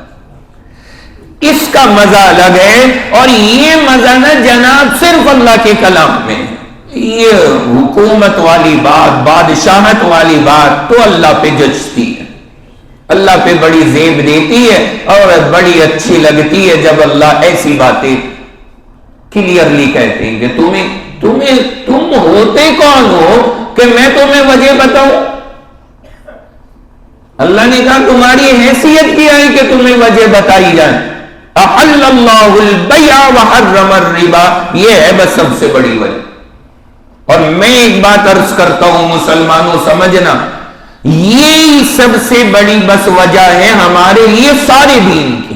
[SPEAKER 1] اس کا مزہ الگ ہے. اور یہ مزہ نہ جناب صرف اللہ کے کلام میں. یہ حکومت والی بات، بادشاہت والی بات تو اللہ پہ جچتی ہے، اللہ پہ بڑی زیب دیتی ہے اور بڑی اچھی لگتی ہے جب اللہ ایسی باتیں کلیئرلی کہتے ہیں کہ تم ہوتے کون ہو کہ میں تمہیں وجہ بتاؤں. اللہ نے کہا تمہاری حیثیت کیا ہے کہ تمہیں وجہ بتائی جائے. احل اللہ البیع وحرم الربا. یہ ہے بس سب سے بڑی وجہ. اور میں ایک بات عرض کرتا ہوں مسلمانوں، سمجھنا، یہ سب سے بڑی بس وجہ ہے ہمارے لیے سارے دین کی.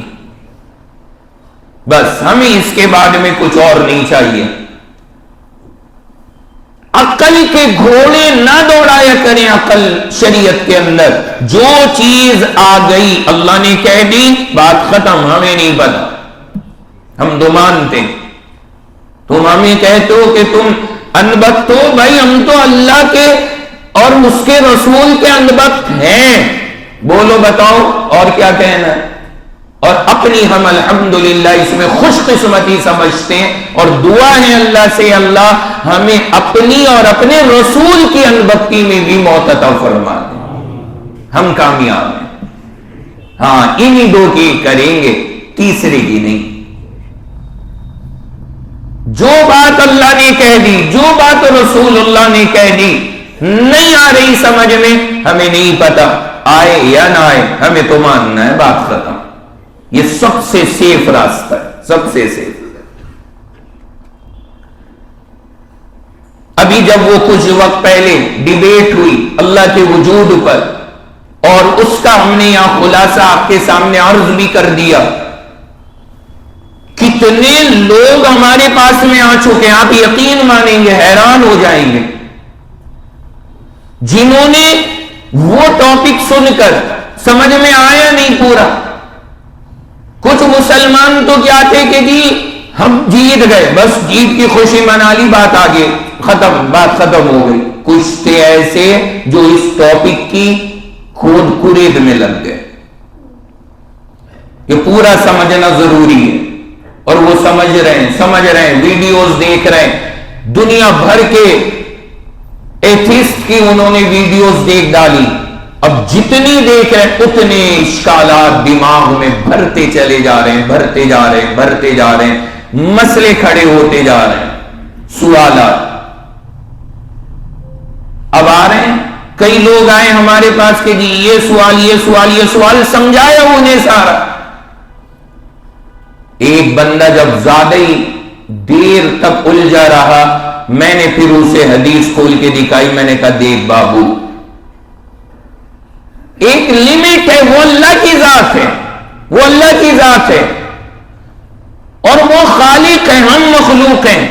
[SPEAKER 1] بس ہمیں اس کے بعد میں کچھ اور نہیں چاہیے. عقل کے گھوڑے نہ دوڑایا کریں. عقل شریعت کے اندر جو چیز آ گئی اللہ نے کہہ دی، بات ختم. ہمیں نہیں پتا. ہم تو مانتے ہیں. تم ہمیں کہتے ہو کہ تم انبت ہو. بھائی ہم تو اللہ کے اور اس کے رسول کے انبت ہیں. بولو بتاؤ اور کیا کہنا ہے. اور اپنی ہم الحمدللہ اس میں خوش قسمتی سمجھتے ہیں اور دعا ہے اللہ سے اللہ ہمیں اپنی اور اپنے رسول کی انبتی میں بھی موت عطا فرما دے. ہم کامیاب ہیں. ہاں انہی دو کی کریں گے, تیسرے کی نہیں. جو بات اللہ نے کہہ دی, جو بات رسول اللہ نے کہہ دی, نہیں آ رہی سمجھ میں, ہمیں نہیں پتا آئے یا نہ آئے, ہمیں تو ماننا ہے, بات ختم. یہ سب سے سیف راستہ ہے, سب سے سیف. ابھی جب وہ کچھ وقت پہلے ڈیبیٹ ہوئی اللہ کے وجود پر, اور اس کا ہم نے یہاں خلاصہ آپ کے سامنے عرض بھی کر دیا. کتنے لوگ ہمارے پاس میں آ چکے ہیں, آپ یقین مانیں گے, حیران ہو جائیں گے, جنہوں نے وہ ٹاپک سن کر سمجھ میں آیا نہیں پورا. کچھ مسلمان تو کیا تھے کہ جی ہم جیت گئے, بس جیت کی خوشی منا لی, بات آگے ختم, بات ختم ہو گئی. کچھ تھے ایسے جو اس ٹاپک کی کھود کرید میں لگ گئے. یہ پورا سمجھنا ضروری ہے, اور وہ سمجھ رہے ہیں, ویڈیوز دیکھ رہے ہیں. دنیا بھر کے ایتھیسٹ کی انہوں نے ویڈیوز دیکھ ڈالی. اب جتنی دیکھ رہے ہیں اتنے اشکالات دماغ میں بھرتے چلے جا رہے ہیں, بھرتے جا رہے ہیں, مسئلے کھڑے ہوتے جا رہے ہیں, سوالات اب آ رہے ہیں. کئی لوگ آئے ہمارے پاس کہ جی یہ سوال سمجھایا انہیں سارا. ایک بندہ جب زیادہ ہی دیر تک الجھا رہا, میں نے پھر اسے حدیث کھول کے دکھائی. میں نے کہا دیکھ بابو, ایک لمٹ ہے, وہ اللہ کی ذات ہے, وہ اللہ کی ذات ہے, اور وہ خالق ہے, ہم مخلوق ہیں.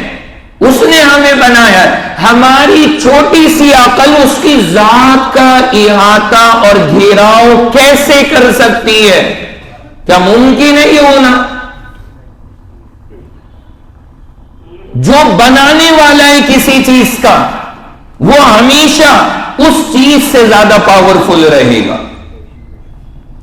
[SPEAKER 1] اس نے ہمیں بنایا ہے. ہماری چھوٹی سی عقل اس کی ذات کا احاطہ اور گھیراؤ کیسے کر سکتی ہے؟ کیا ممکن ہے یہ ہونا؟ جو بنانے والا ہے کسی چیز کا, وہ ہمیشہ اس چیز سے زیادہ پاورفل رہے گا,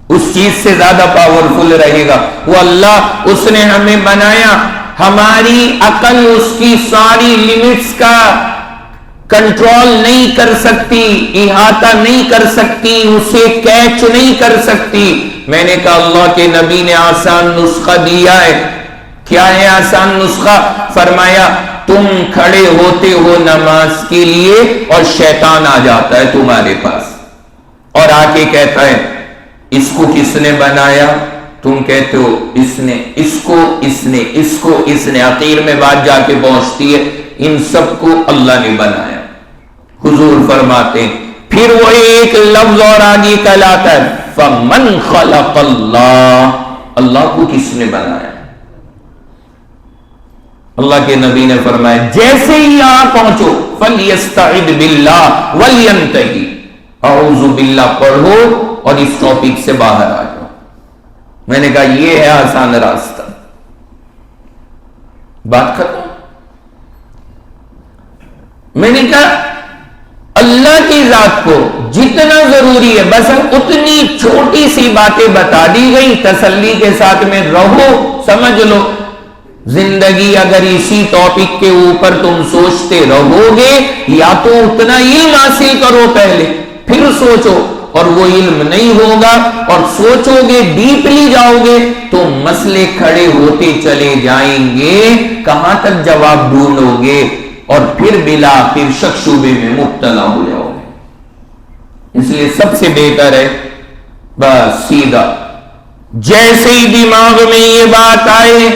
[SPEAKER 1] اس چیز سے زیادہ پاورفل رہے گا. وہ اللہ, اس نے ہمیں بنایا. ہماری عقل اس کی ساری لیمٹس کا کنٹرول نہیں کر سکتی, احاطہ نہیں کر سکتی, اسے کیچ نہیں کر سکتی. میں نے کہا اللہ کے نبی نے آسان نسخہ دیا ہے. کیا ہے آسان نسخہ؟ فرمایا تم کھڑے ہوتے ہو نماز کے لیے اور شیطان آ جاتا ہے تمہارے پاس اور آ کے کہتا ہے اس کو کس نے بنایا؟ تم کہتے ہو اس نے, اس کو اس نے, اس کو اس نے. آخر میں بات جا کے پہنچتی ہے ان سب کو اللہ نے بنایا. حضور فرماتے ہیں پھر وہ ایک لفظ اور آگے کہلاتا ہے فمن خلق اللہ, اللہ کو کس نے بنایا؟ اللہ کے نبی نے فرمایا جیسے ہی آپ پہنچو فَلْيَسْتَعِذْ بِاللَّهِ وَلْيَنْتَهِ, اعوذ باللہ پڑھو اور اس ٹاپک سے باہر آ جاؤ. میں نے کہا یہ ہے آسان راستہ, بات ختم. میں نے کہا اللہ کی ذات کو جتنا ضروری ہے بس اتنی چھوٹی سی باتیں بتا دی گئی, تسلی کے ساتھ میں رہو, سمجھ لو. زندگی اگر اسی ٹاپک کے اوپر تم سوچتے رہو گے, یا تو اتنا علم حاصل کرو پہلے پھر سوچو, اور وہ علم نہیں ہوگا اور سوچو گے ڈیپلی جاؤ گے تو مسئلے کھڑے ہوتے چلے جائیں گے, کہاں تک جواب ڈھونڈو گے, اور پھر بالآخر شک شبے میں مبتلا ہو جاؤ گے. اس لیے سب سے بہتر ہے بس سیدھا جیسے ہی دماغ میں یہ بات آئے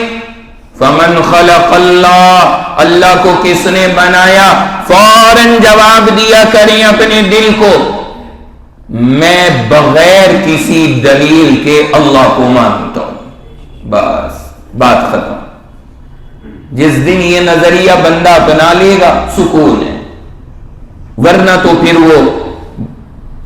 [SPEAKER 1] فمن خلق اللہ, اللہ کو کس نے بنایا, فوراً جواب دیا کریں اپنے دل کو میں بغیر کسی دلیل کے اللہ کو مانتا ہوں. بس بات ختم. جس دن یہ نظریہ بندہ اپنا لے گا سکون ہے, ورنہ تو پھر وہ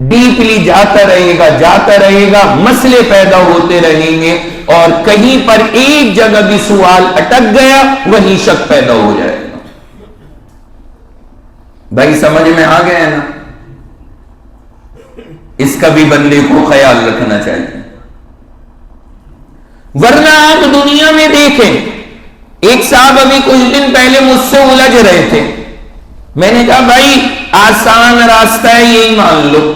[SPEAKER 1] ڈیپلی جاتا رہے گا, مسئلے پیدا ہوتے رہیں گے, اور کہیں پر ایک جگہ بھی سوال اٹک گیا وہیں شک پیدا ہو جائے گا. بھائی سمجھ میں آ گیا نا؟ اس کا بھی بندے کو خیال رکھنا چاہیے. ورنہ آپ دنیا میں دیکھیں، ایک صاحب ابھی کچھ دن پہلے مجھ سے الجھ رہے تھے. میں نے کہا بھائی آسان راستہ ہے یہی مان لو.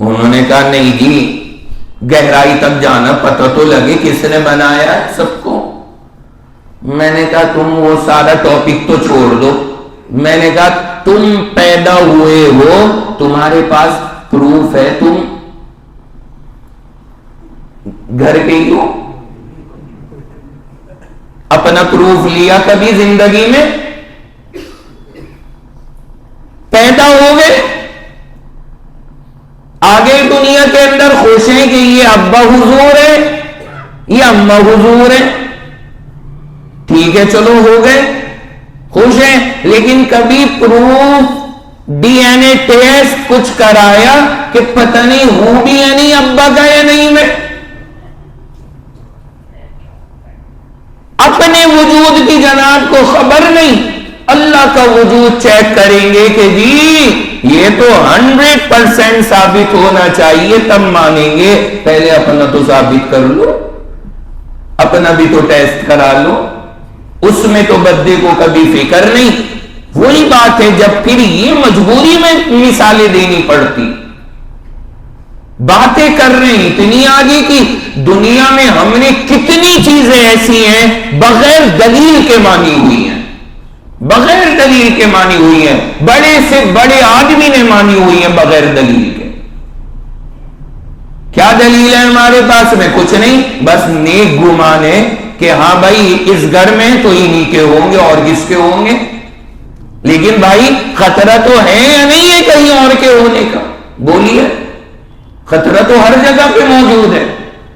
[SPEAKER 1] انہوں نے کہا نہیں جی، گہرائی تک جانا، پتہ تو لگے کس نے بنایا ہے سب کو. میں نے کہا تم وہ سارا ٹاپک تو چھوڑ دو. میں نے کہا تم پیدا ہوئے ہو، تمہارے پاس پروف ہے، تم گھر پہ ہی ہو؟ اپنا پروف لیا کبھی زندگی میں؟ پیدا ہو گئے، آگے دنیا کے اندر خوش ہیں کہ یہ ابا حضور ہے، یہ اما حضور ہے، ٹھیک ہے چلو ہو گئے، خوش ہیں. لیکن کبھی proof, DNA test کچھ کرایا کہ پتہ نہیں ہوں بھی یا نہیں ابا کا یا نہیں میں؟ اپنے وجود کی جناب کو خبر نہیں، اللہ کا وجود چیک کریں گے کہ جی یہ تو 100% ثابت ہونا چاہیے تب مانیں گے. پہلے اپنا تو ثابت کر لو، اپنا بھی تو ٹیسٹ کرا لو. اس میں تو بدے کو کبھی فکر نہیں. وہی بات ہے جب پھر یہ مجبوری میں مثالیں دینی پڑتی. باتیں کر رہے ہیں اتنی آگے کی، دنیا میں ہم نے کتنی چیزیں ایسی ہیں بغیر دلیل کے مانی ہوئی ہیں، بغیر دلیل کے مانی ہوئی ہیں. بڑے سے بڑے آدمی نے مانی ہوئی ہیں بغیر دلیل کے. کیا دلیل ہے ہمارے پاس میں؟ کچھ نہیں، بس نیک گمان ہے کہ ہاں بھائی اس گھر میں تو انہی کے ہوں گے اور کس کے ہوں گے. لیکن بھائی خطرہ تو ہے یا نہیں ہے کہیں اور کے ہونے کا؟ بولیے. خطرہ تو ہر جگہ پہ موجود ہے،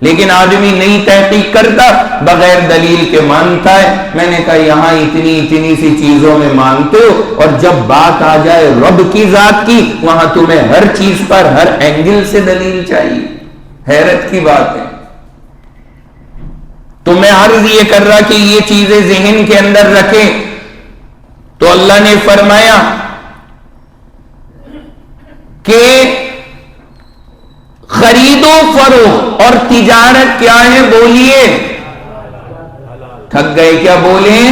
[SPEAKER 1] لیکن آدمی نہیں تحقیق کرتا، بغیر دلیل کے مانتا ہے. میں نے کہا یہاں اتنی سی چیزوں میں مانتے ہو، اور جب بات آ جائے رب کی ذات کی وہاں تمہیں ہر چیز پر ہر اینگل سے دلیل چاہیے. حیرت کی بات ہے. تو میں عرض یہ کر رہا کہ یہ چیزیں ذہن کے اندر رکھیں. تو اللہ نے فرمایا کہ خرید و فروخت اور تجارت کیا ہے؟ بولیے. تھک گئے کیا؟ بولیں.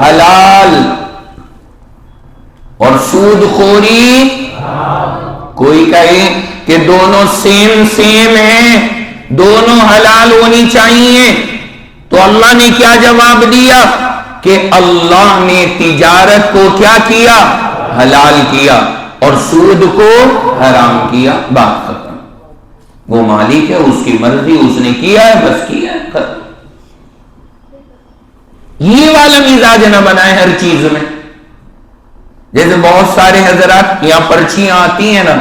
[SPEAKER 1] حلال. اور سود خوری؟ کوئی کہے کہ دونوں سیم ہیں، دونوں حلال ہونی چاہیے. تو اللہ نے کیا جواب دیا کہ اللہ نے تجارت کو کیا کیا؟ حلال کیا، اور سود کو حرام کیا. بات ختم. وہ مالک ہے، اس کی مرضی، اس نے کیا ہے، بس کیا ہے، ختم. یہ والا مزاج نہ بنائے ہر چیز میں. جیسے بہت سارے حضرات یہاں پرچیاں آتی ہیں نا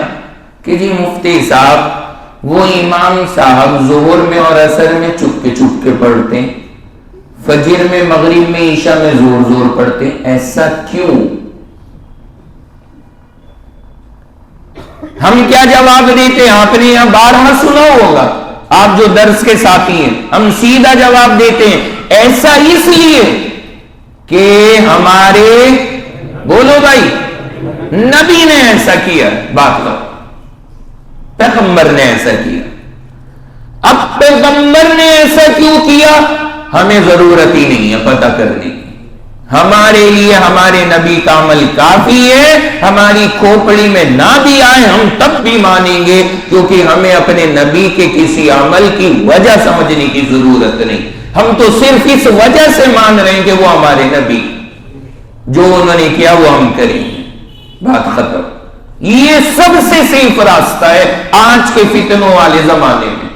[SPEAKER 1] کہ جی مفتی صاحب وہ امام صاحب ظہر میں اور عصر میں چپ کے پڑھتے ہیں، فجر میں، مغرب میں، عشاء میں زور پڑھتے ہیں. ایسا کیوں؟ ہم کیا جواب دیتے ہیں؟ آپ نے یہاں بارہا سنا ہوگا، آپ جو درس کے ساتھی ہیں. ہم سیدھا جواب دیتے ہیں ایسا اس لیے کہ ہمارے، بولو بھائی، نبی نے ایسا کیا. بات کرو، پیغمبر نے ایسا کیا. اب پیغمبر نے ایسا کیوں کیا ہمیں ضرورت ہی نہیں ہے پتہ کرنے کی. ہمارے لیے ہمارے نبی کا عمل کافی ہے. ہماری کھوپڑی میں نہ بھی آئے ہم تب بھی مانیں گے، کیونکہ ہمیں اپنے نبی کے کسی عمل کی وجہ سمجھنے کی ضرورت نہیں. ہم تو صرف اس وجہ سے مان رہے ہیں کہ وہ ہمارے نبی، جو انہوں نے کیا وہ ہم کریں. بات ختم. یہ سب سے صحیح راستہ ہے آج کے فتنوں والے زمانے میں.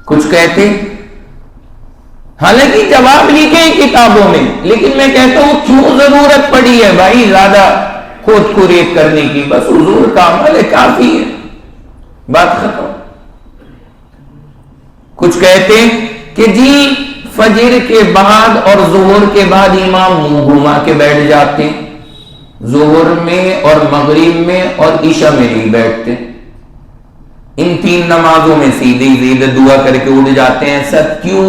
[SPEAKER 1] کچھ کہتے حالانکہ جواب لکھے کتابوں میں، لیکن میں کہتا ہوں کیوں ضرورت پڑی ہے بھائی زیادہ کھود کریت کرنے کی؟ بس حضور کا عمل ہے، کافی ہے. بات ختم. کچھ کہتے کہ جی فجر کے بعد اور ظہر کے بعد امام منہ گھما کے بیٹھ جاتے ہیں، ظہر میں اور مغرب میں اور عشاء میں نہیں بیٹھتے. ان 3 نمازوں میں سیدھے سیدھے دعا کر کے اٹھ جاتے ہیں. سب کیوں؟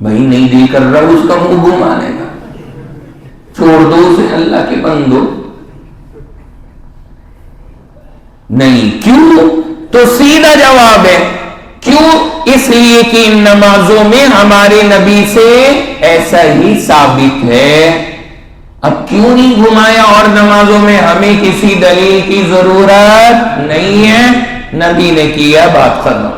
[SPEAKER 1] بھائی نہیں دل کر رہا اس کا منہ گھمانے کا، چھوڑ دو اسے اللہ کے بندو. نہیں، کیوں؟ تو سیدھا جواب ہے کیوں؟ اس لیے کہ ان نمازوں میں ہمارے نبی سے ایسا ہی ثابت ہے. اب کیوں نہیں گھمایا اور نمازوں میں ہمیں کسی دلیل کی ضرورت نہیں ہے، نبی نے کیا، بات ختم.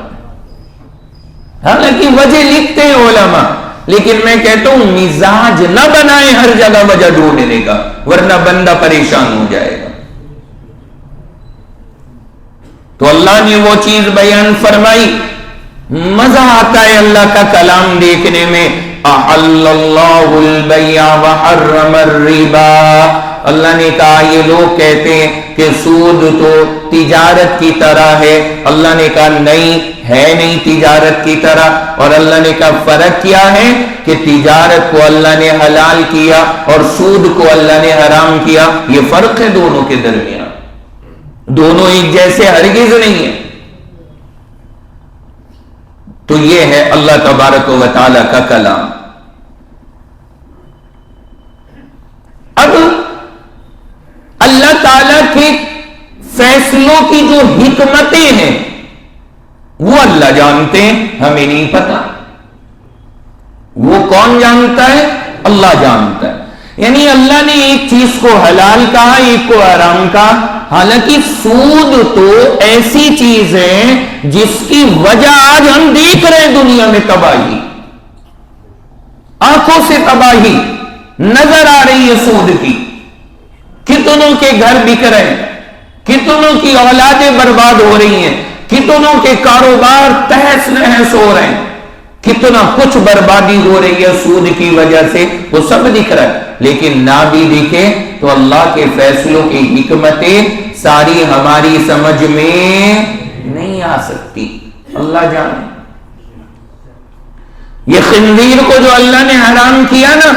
[SPEAKER 1] حالانکہ وجہ لکھتے ہیں علماء، لیکن میں کہتا ہوں مزاج نہ بنائیں ہر جگہ وجہ ڈھونڈنے کا، ورنہ بندہ پریشان ہو جائے گا. تو اللہ نے وہ چیز بیان فرمائی. مزہ آتا ہے اللہ کا کلام دیکھنے میں. احل اللہ البیع وحرم الربا. اللہ نے کہا یہ لوگ کہتے ہیں کہ سود تو تجارت کی طرح ہے. اللہ نے کہا نہیں ہے، نہیں تجارت کی طرح. اور اللہ نے کہا فرق کیا ہے کہ تجارت کو اللہ نے حلال کیا اور سود کو اللہ نے حرام کیا. یہ فرق ہے دونوں کے درمیان، دونوں ایک جیسے ہرگز نہیں ہے. تو یہ ہے اللہ تبارک و تعالی کا کلام. اب اللہ تعالی کے فیصلوں کی جو حکمتیں ہیں وہ اللہ جانتے ہیں، ہمیں نہیں پتا. وہ کون جانتا ہے؟ اللہ جانتا ہے. یعنی اللہ نے ایک چیز کو حلال کہا، ایک کو حرام کہا. حالانکہ سود تو ایسی چیز ہے جس کی وجہ آج ہم دیکھ رہے ہیں دنیا میں تباہی، آنکھوں سے تباہی نظر آ رہی ہے سود کی. کتنوں کے گھر بک رہے ہیں، کتنوں کی اولادیں برباد ہو رہی ہیں، کتنوں کے کاروبار تہس نہس ہو رہے ہیں، کتنا کچھ بربادی ہو رہی ہے سود کی وجہ سے. وہ سب دکھ رہا ہے. لیکن نہ بھی دکھے تو اللہ کے فیصلوں کی حکمتیں ساری ہماری سمجھ میں نہیں آ سکتی. اللہ جانے. یہ خنزیر کو جو اللہ نے حرام کیا نا،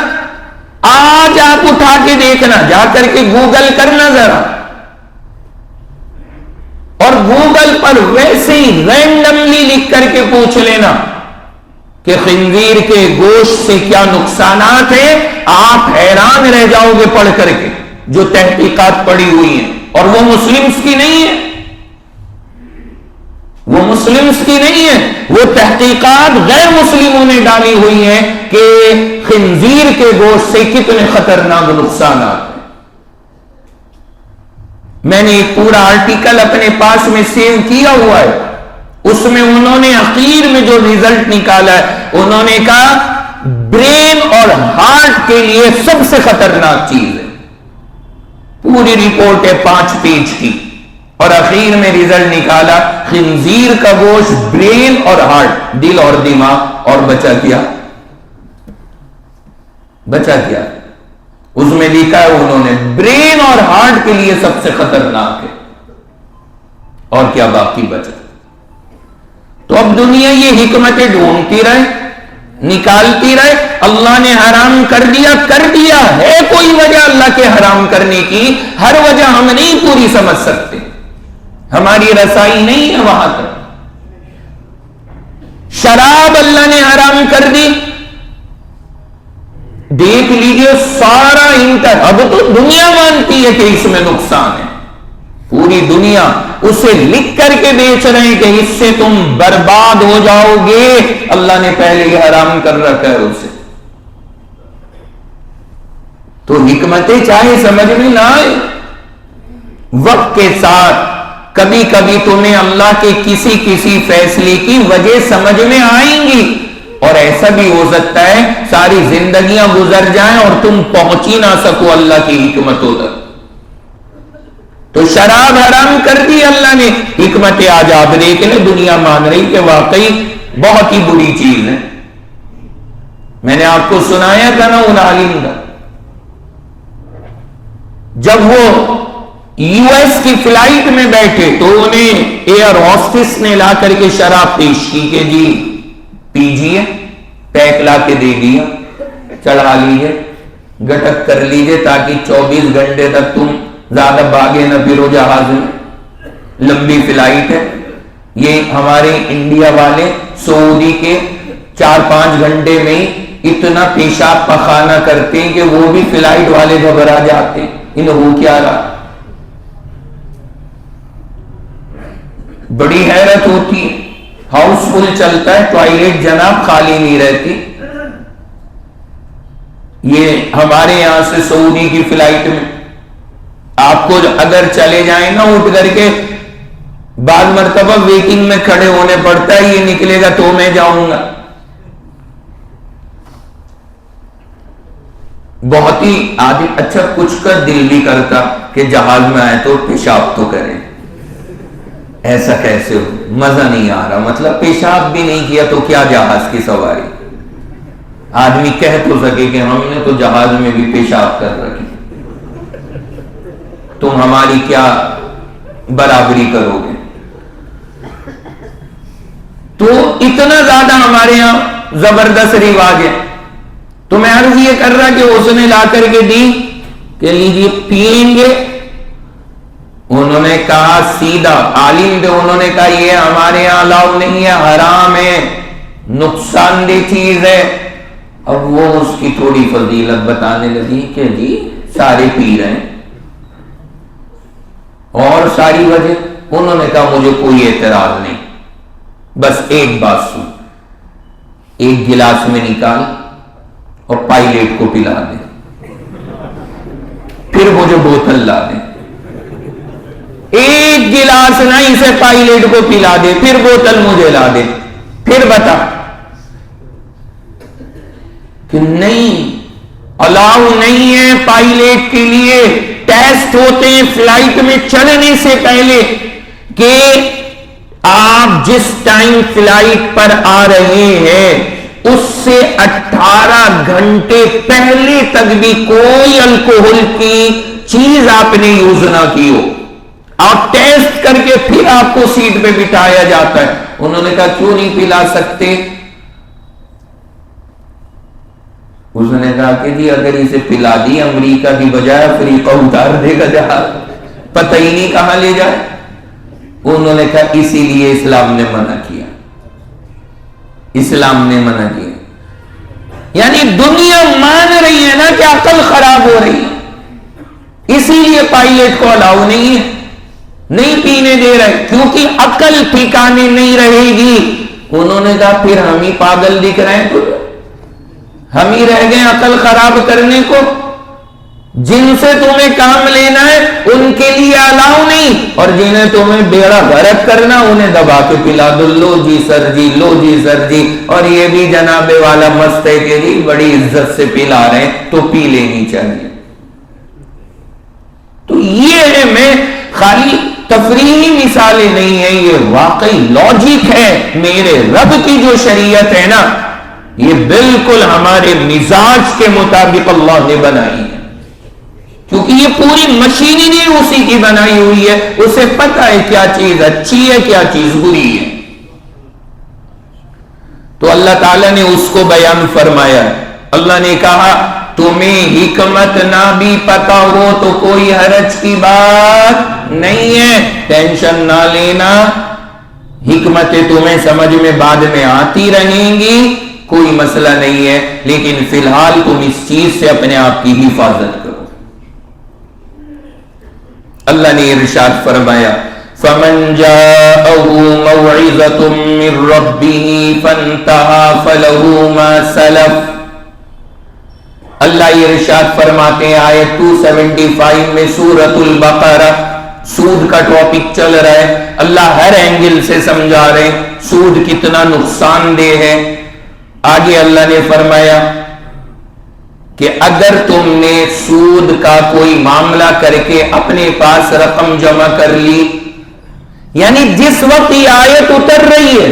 [SPEAKER 1] آج آپ اٹھا کے دیکھنا، جا کر کے گوگل کرنا ذرا، اور گوگل پر ویسے ہی رینڈملی لکھ کر کے پوچھ لینا کہ خنزیر کے گوشت سے کیا نقصانات ہیں. آپ حیران رہ جاؤ گے پڑھ کر کے، جو تحقیقات پڑی ہوئی ہیں. اور وہ مسلمز کی نہیں ہے، وہ مسلمز کی نہیں ہے، وہ تحقیقات غیر مسلموں نے ڈالی ہوئی ہیں کہ خنزیر کے گوشت سے کتنے خطرناک نقصانات ہیں. میں نے ایک پورا آرٹیکل اپنے پاس میں سیو کیا ہوا ہے. اس میں انہوں نے اخیر میں جو ریزلٹ نکالا ہے، انہوں نے کہا برین اور ہارٹ کے لیے سب سے خطرناک چیز ہے. پوری رپورٹ ہے 5 پیج کی، اور اخیر میں ریزلٹ نکالا خنزیر کا گوشت برین اور ہارٹ، دل اور دماغ، اور بچا کیا؟ بچا کیا؟ اس میں لکھا ہے انہوں نے برین اور ہارٹ کے لیے سب سے خطرناک ہے، اور کیا باقی بچا. تو اب دنیا یہ حکمتیں ڈھونڈتی رہے، نکالتی رہے. اللہ نے حرام کر دیا ہے کوئی وجہ اللہ کے حرام کرنے کی. ہر وجہ ہم نہیں پوری سمجھ سکتے، ہماری رسائی نہیں ہے وہاں تک. شراب اللہ نے حرام کر دی، دیکھ لیجئے سارا اب تو دنیا مانتی ہے کہ اس میں نقصان ہے. پوری دنیا اسے لکھ کر کے بیچ رہے ہیں کہ اس سے تم برباد ہو جاؤ گے. اللہ نے پہلے ہی حرام کر رکھا ہے اسے. تو حکمتیں چاہے سمجھ میں نہ آئے، وقت کے ساتھ کبھی کبھی تمہیں اللہ کے کسی فیصلے کی وجہ سمجھ میں آئیں گی. اور ایسا بھی ہو سکتا ہے ساری زندگیاں گزر جائیں اور تم پہنچ ہی نہ سکو اللہ کی حکمتوں تک. تو شراب حرام کر دی اللہ نے، حکمت آج آپ دیکھ لیں دنیا مان رہی کہ واقعی بہت ہی بری چیز ہے. میں نے آپ کو سنایا تھا نا ان عالم کا، جب وہ یو ایس کی فلائٹ میں بیٹھے تو انہیں ایئر ہوسٹس نے لا کر کے شراب پیش کی کہ جی پیجیے، پیک لا کے دے دیا، چڑھا لیجیے، گٹک کر لیجیے تاکہ 24 گھنٹے تک تم زیادہ باغے نہ پھرو جہاز میں. لمبی فلائٹ ہے. یہ ہمارے انڈیا والے سعودی کے 4-5 گھنٹے میں اتنا پیشاب پخانہ کرتے ہیں کہ وہ بھی فلائٹ والے گھبرا جاتے ہیں. انہیں ہو کیا رہا؟ بڑی حیرت ہوتی ہے. ہاؤس فل چلتا ہے, ٹوائلٹ جناب خالی نہیں رہتی. یہ ہمارے یہاں سے سعودی کی فلائٹ میں آپ کو اگر چلے جائیں نا اٹھ کر کے, بعض مرتبہ ویٹنگ میں کھڑے ہونے پڑتا ہے, یہ نکلے گا تو میں جاؤں گا. بہت ہی آدمی اچھا کچھ کا دل بھی کرتا کہ جہاز میں آئے تو پیشاب تو کریں. ایسا کیسے ہو؟ مزہ نہیں آ رہا. مطلب پیشاب بھی نہیں کیا تو کیا جہاز کی سواری؟ آدمی کہہ تو سکے کہ ہم نے تو جہاز میں بھی پیشاب کر رکھی, تم ہماری کیا برابری کرو گے؟ تو اتنا زیادہ ہمارے یہاں زبردست رواج ہے. تو میں عرض یہ کر رہا کہ اس نے لا کر کے دی کہ لیجیے پئیں گے. انہوں نے کہا سیدھا عالم تھے, انہوں نے کہا یہ ہمارے یہاں الاؤ نہیں ہے, حرام ہے, نقصان دہ چیز ہے. اب وہ اس کی تھوڑی فضیلت بتانے لگی کہ جی سارے پی رہے ہیں اور ساری وجہ. انہوں نے کہا مجھے کوئی اعتراض نہیں, بس ایک بات سن, ایک گلاس میں نکال اور پائلٹ کو پلا دے, پھر مجھے بوتل لا دے. ایک گلاس نہ اسے پائلٹ کو پلا دے, پھر بوتل مجھے لا دے. پھر بتا کہ نہیں الاؤ نہیں ہے پائلٹ کے لیے. ٹیسٹ ہوتے ہیں فلائٹ میں چڑھنے سے پہلے کہ آپ جس ٹائم فلائٹ پر آ رہے ہیں اس سے 18 گھنٹے پہلے تک بھی کوئی الکوہل کی چیز آپ نے یوز نہ کی ہو. آپ ٹیسٹ کر کے پھر آپ کو سیٹ پہ بٹھایا جاتا ہے. انہوں نے کہا کیوں نہیں پلا سکتے؟ اس نے کہا کہ جی اگر اسے پلا دی امریکہ کی بجائے افریقہ اتار دے گا جہاز, پتہ ہی نہیں کہاں لے جائے. انہوں نے کہا اسی لیے اسلام نے منع کیا, اسلام نے منع کیا. یعنی دنیا مان رہی ہے نا کہ عقل خراب ہو رہی ہے, اسی لیے پائلٹ کو الاؤ نہیں ہے, نہیں پینے دے رہے کیونکہ عقل ٹھکانے نہیں رہے گی. انہوں نے کہا پھر ہم ہی پاگل دکھ رہے ہیں, ہم ہی رہ گئے عقل خراب کرنے کو. جن سے تمہیں کام لینا ہے ان کے لیے الاؤ نہیں, اور جنہیں تمہیں بیڑا غرق کرنا انہیں دبا کے پلا دو. لو جی سر جی, لو جی سر جی, اور یہ بھی جناب والا مست ہے کہ جی بڑی عزت سے پلا رہے ہیں تو پی لینی چاہیے. تو یہ ہے, میں خالی تفریحی مثالیں نہیں ہیں, یہ واقعی لاجک ہے. میرے رب کی جو شریعت ہے نا یہ بالکل ہمارے مزاج کے مطابق اللہ نے بنائی ہے, کیونکہ یہ پوری مشینری اسی کی بنائی ہوئی ہے. اسے پتہ ہے کیا چیز اچھی ہے کیا چیز بری ہے. تو اللہ تعالیٰ نے اس کو بیان فرمایا. اللہ نے کہا تمہیں حکمت نہ بھی پتا ہو تو کوئی حرج کی بات نہیں ہے, ٹینشن نہ لینا, حکمتیں تمہیں سمجھ میں بعد میں آتی رہیں گی, کوئی مسئلہ نہیں ہے. لیکن فی الحال تم اس چیز سے اپنے آپ کی حفاظت کرو. اللہ نے ارشاد فرمایا فَمَنْ جَاءَهُ مَوْعِظَةٌ مِّن رَّبِّهِ فَانْتَهَى فَلَهُ مَا سَلَفَ. اللہ یہ ارشاد فرماتے ہیں آیت 275 میں سورۃ البقرہ, سود کا ٹاپک چل رہا ہے. اللہ ہر اینگل سے سمجھا رہے ہیں سود کتنا نقصان دہ ہے. آگے اللہ نے فرمایا کہ اگر تم نے سود کا کوئی معاملہ کر کے اپنے پاس رقم جمع کر لی, یعنی جس وقت یہ آیت اتر رہی ہے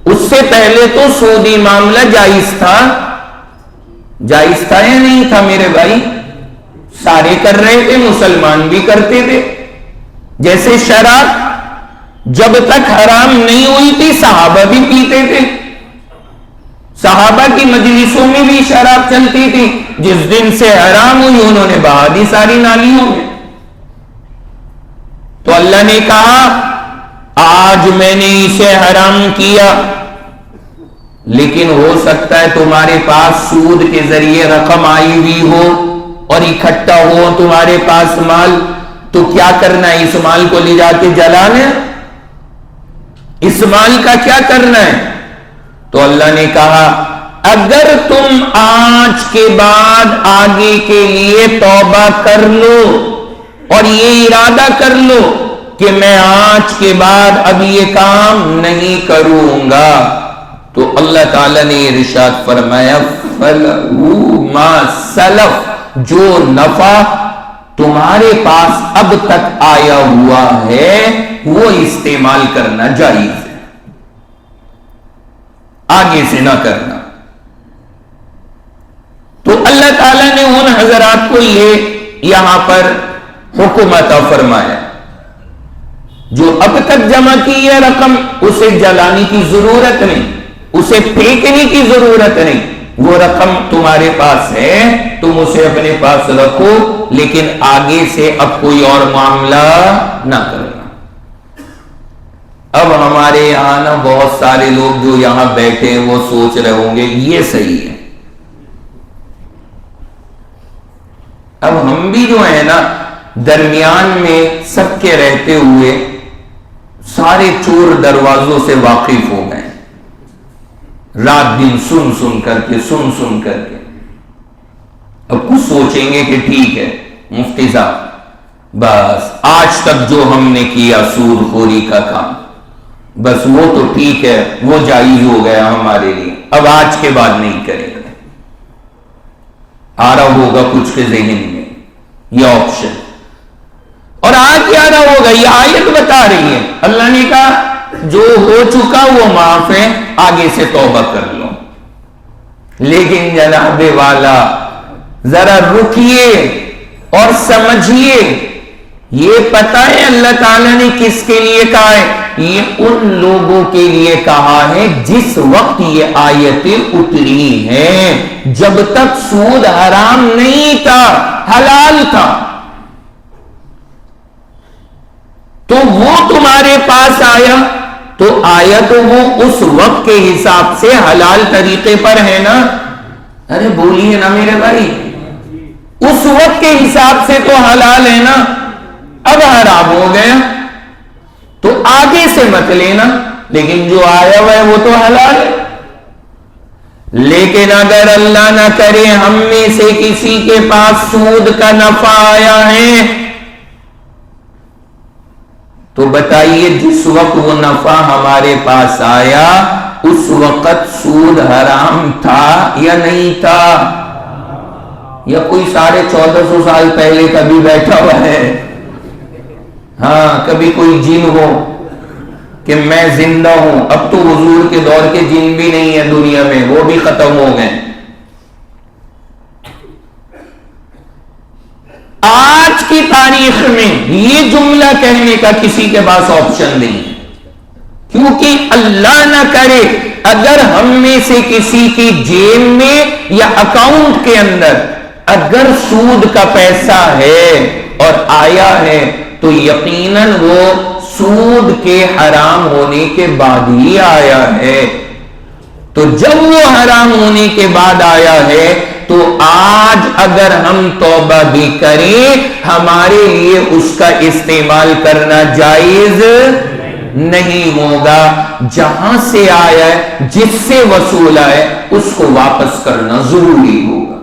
[SPEAKER 1] اس سے پہلے تو سودی معاملہ جائز تھا. جائز تھا یا نہیں تھا میرے بھائی؟ سارے کر رہے تھے, مسلمان بھی کرتے تھے. جیسے شراب جب تک حرام نہیں ہوئی تھی صحابہ بھی پیتے تھے, صحابہ کی مجلسوں میں بھی شراب چلتی تھی. جس دن سے حرام ہوئی انہوں نے بہا دی ساری نالیوں میں. تو اللہ نے کہا آج میں نے اسے حرام کیا، لیکن ہو سکتا ہے تمہارے پاس سود کے ذریعے رقم آئی ہوئی ہو اور اکٹھا ہو تمہارے پاس مال، تو کیا کرنا ہے؟ اس مال کو لے جا کے جلا لیں؟ اس مال کا کیا کرنا ہے؟ تو اللہ نے کہا اگر تم آج کے بعد آگے کے لیے توبہ کر لو اور یہ ارادہ کر لو کہ میں آج کے بعد اب یہ کام نہیں کروں گا، تو اللہ تعالیٰ نے ارشاد فرمایا فَلَهُ مَا سَلَفَ، جو نفع تمہارے پاس اب تک آیا ہوا ہے وہ استعمال کرنا جائز ہے، آگے سے نہ کرنا۔ تو اللہ تعالیٰ نے ان حضرات کو یہ یہاں پر حکم عطا فرمایا، جو اب تک جمع کی ہے رقم اسے جلانے کی ضرورت نہیں، اسے پھینکنے کی ضرورت نہیں، وہ رقم تمہارے پاس ہے تم اسے اپنے پاس رکھو، لیکن آگے سے اب کوئی اور معاملہ نہ کرنا۔ اب ہمارے یہاں نا بہت سارے لوگ جو یہاں بیٹھے ہیں وہ سوچ رہے ہوں گے یہ صحیح ہے۔ اب ہم بھی جو ہے نا درمیان میں سب کے رہتے ہوئے سارے چور دروازوں سے واقف ہو گئے، رات دن سن کر کے اب کچھ سوچیں گے کہ ٹھیک ہے مفتی صاحب، بس آج تک جو ہم نے کیا سود خوری کا کام، بس وہ تو ٹھیک ہے، وہ جائز ہو گیا ہمارے لیے، اب آج کے بعد نہیں کریں گے۔ آ رہا ہوگا کچھ کے ذہن میں یہ آپشن، اور آج کیا رہا ہوگا، یہ آیت بتا رہی ہے، اللہ نے کہا جو ہو چکا وہ معاف ہے، آگے سے توبہ کر لو۔ لیکن جناب والا ذرا رکیے اور سمجھیے، یہ پتہ ہے اللہ تعالیٰ نے کس کے لیے کہا ہے؟ یہ ان لوگوں کے لیے کہا ہے جس وقت یہ آیتیں اتری ہیں جب تک سود حرام نہیں تھا، حلال تھا، تو وہ تمہارے پاس آیا تو آیا تو وہ اس وقت کے حساب سے حلال طریقے پر ہے نا؟ ارے بولیے نا میرے بھائی، اس وقت کے حساب سے تو حلال ہے نا، اب حرام ہو گیا تو آگے سے مت لینا، لیکن جو آیا ہوا ہے وہ تو حلال ہے۔ لیکن اگر اللہ نہ کرے ہم میں سے کسی کے پاس سود کا نفع آیا ہے تو بتائیے جس وقت وہ نفع ہمارے پاس آیا اس وقت سود حرام تھا یا نہیں تھا؟ یا کوئی 1450 سال پہلے کبھی بیٹھا ہوا ہے؟ ہاں، کبھی کوئی جن ہو کہ میں زندہ ہوں، اب تو حضور کے دور کے جن بھی نہیں ہیں دنیا میں، وہ بھی ختم ہو گئے۔ آج کی تاریخ میں یہ جملہ کہنے کا کسی کے پاس آپشن نہیں ہے، کیونکہ اللہ نہ کرے اگر ہم میں سے کسی کی جیب میں یا اکاؤنٹ کے اندر اگر سود کا پیسہ ہے اور آیا ہے تو یقیناً وہ سود کے حرام ہونے کے بعد ہی آیا ہے۔ تو جب وہ حرام ہونے کے بعد آیا ہے تو آج اگر ہم توبہ بھی کریں ہمارے لیے اس کا استعمال کرنا جائز نہیں ہوگا۔ جہاں سے آیا ہے، جس سے وصولا ہے، اس کو واپس کرنا ضروری ہوگا،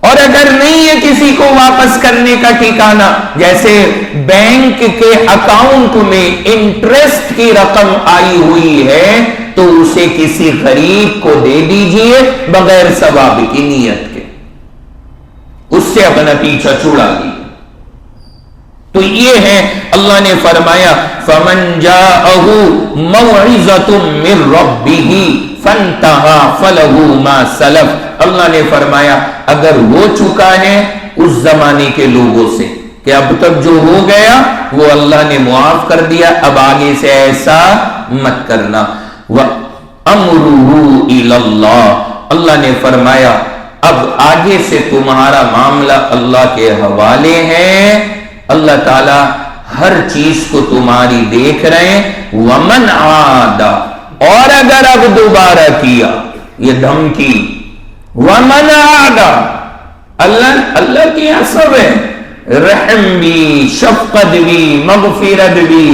[SPEAKER 1] اور اگر نہیں ہے کسی کو واپس کرنے کا ٹھکانہ، جیسے بینک کے اکاؤنٹ میں انٹرسٹ کی رقم آئی ہوئی ہے تو اسے کسی غریب کو دے دیجئے بغیر ثواب کی نیت کے، اس سے اپنا پیچھا چھڑا دیجئے۔ تو یہ ہے اللہ نے فرمایا فَمَنْ جَاءَهُ مَوْعِظَةٌ مِّن رَبِّهِ فَانْتَهَا فَلَهُ مَا سَلَفَ۔ اللہ نے فرمایا اگر ہو چکا ہے اس زمانے کے لوگوں سے کہ اب تک جو ہو گیا وہ اللہ نے معاف کر دیا، اب آگے سے ایسا مت کرنا۔ وَأَمْرُهُ إِلَى اللَّهِ، اللہ نے فرمایا اب آگے سے تمہارا معاملہ اللہ کے حوالے ہے، اللہ تعالیٰ ہر چیز کو تمہاری دیکھ رہے ہیں. ومن عاد، اور اگر اب دوبارہ کیا، یہ دھمکی. ومن عاد، اللہ کی یہاں سب ہے، رحم بھی، شفقت بھی، مغفرت بھی،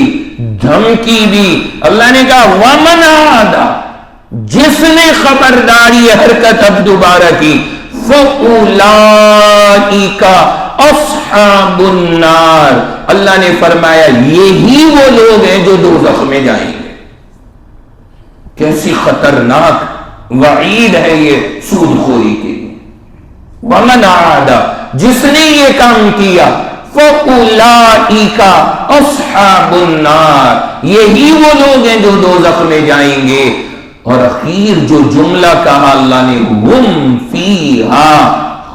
[SPEAKER 1] دھمکی بھی. اللہ نے کہا ومن عاد، جس نے خبرداری حرکت اب دوبارہ کی، فَأُولَئِكَ أَصْحَابُ النَّارِ، اللہ نے فرمایا یہی وہ لوگ ہیں جو دوزخ میں جائیں گے. کیسی خطرناک وعید ہے یہ سود خوری کے لیے. وَمَنْ عَادَ، جس نے یہ کام کیا، فَأُولَئِكَ أَصْحَابُ النَّارِ، یہی وہ لوگ ہیں جو دوزخ میں جائیں گے. اور اخیر جو جملہ کہا اللہ نے، ہم فیہا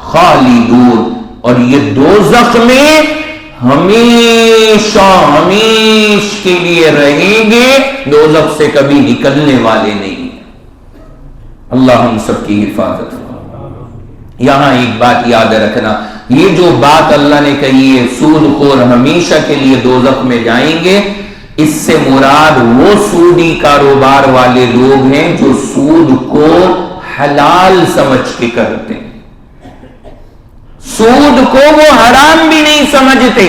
[SPEAKER 1] خالدون، اور یہ دوزخ میں ہمیشہ ہمیش کے لیے رہیں گے، دوزخ سے کبھی نکلنے والے نہیں ہیں. اللہ ہم سب کی حفاظت. یہاں ایک بات یاد رکھنا، یہ جو بات اللہ نے کہی ہے سود خور ہمیشہ کے لیے دوزخ میں جائیں گے، اس سے مراد وہ سودی کاروبار والے لوگ ہیں جو سود کو حلال سمجھ کے کرتے ہیں. سود کو وہ حرام بھی نہیں سمجھتے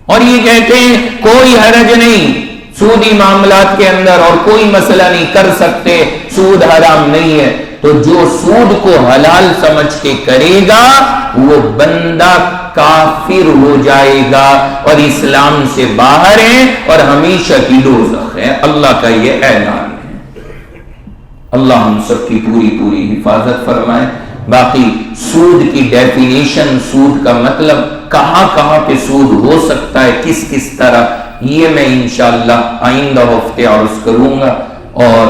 [SPEAKER 1] اور یہ کہتے ہیں کوئی حرج نہیں سودی معاملات کے اندر اور کوئی مسئلہ نہیں، کر سکتے، سود حرام نہیں ہے. تو جو سود کو حلال سمجھ کے کرے گا وہ بندہ کافر ہو جائے گا اور اسلام سے باہر ہے اور ہمیشہ کی دوزخ ہے. اللہ کا یہ اعلان ہے. اللہ ہم سب کی پوری حفاظت فرمائے. باقی سود کی ڈیفینیشن، سود کا مطلب، کہاں پہ سود ہو سکتا ہے، کس طرح، یہ میں انشاءاللہ آئندہ ہفتے عرض کروں گا. اور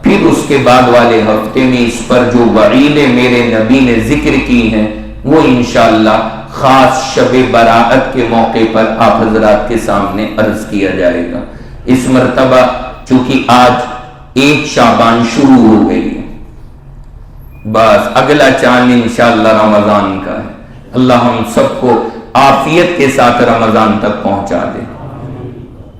[SPEAKER 1] پھر اس کے بعد والے ہفتے میں اس پر جو وعیدیں میرے نبی نے ذکر کی ہیں وہ انشاءاللہ خاص شب براءت کے موقع پر آپ حضرات کے سامنے عرض کیا جائے گا. اس مرتبہ چونکہ آج 1 شعبان شروع ہو گئی ہے، بس اگلا چاند انشاءاللہ رمضان کا ہے. اللہ ہم سب کو عافیت کے ساتھ رمضان تک پہنچا دے.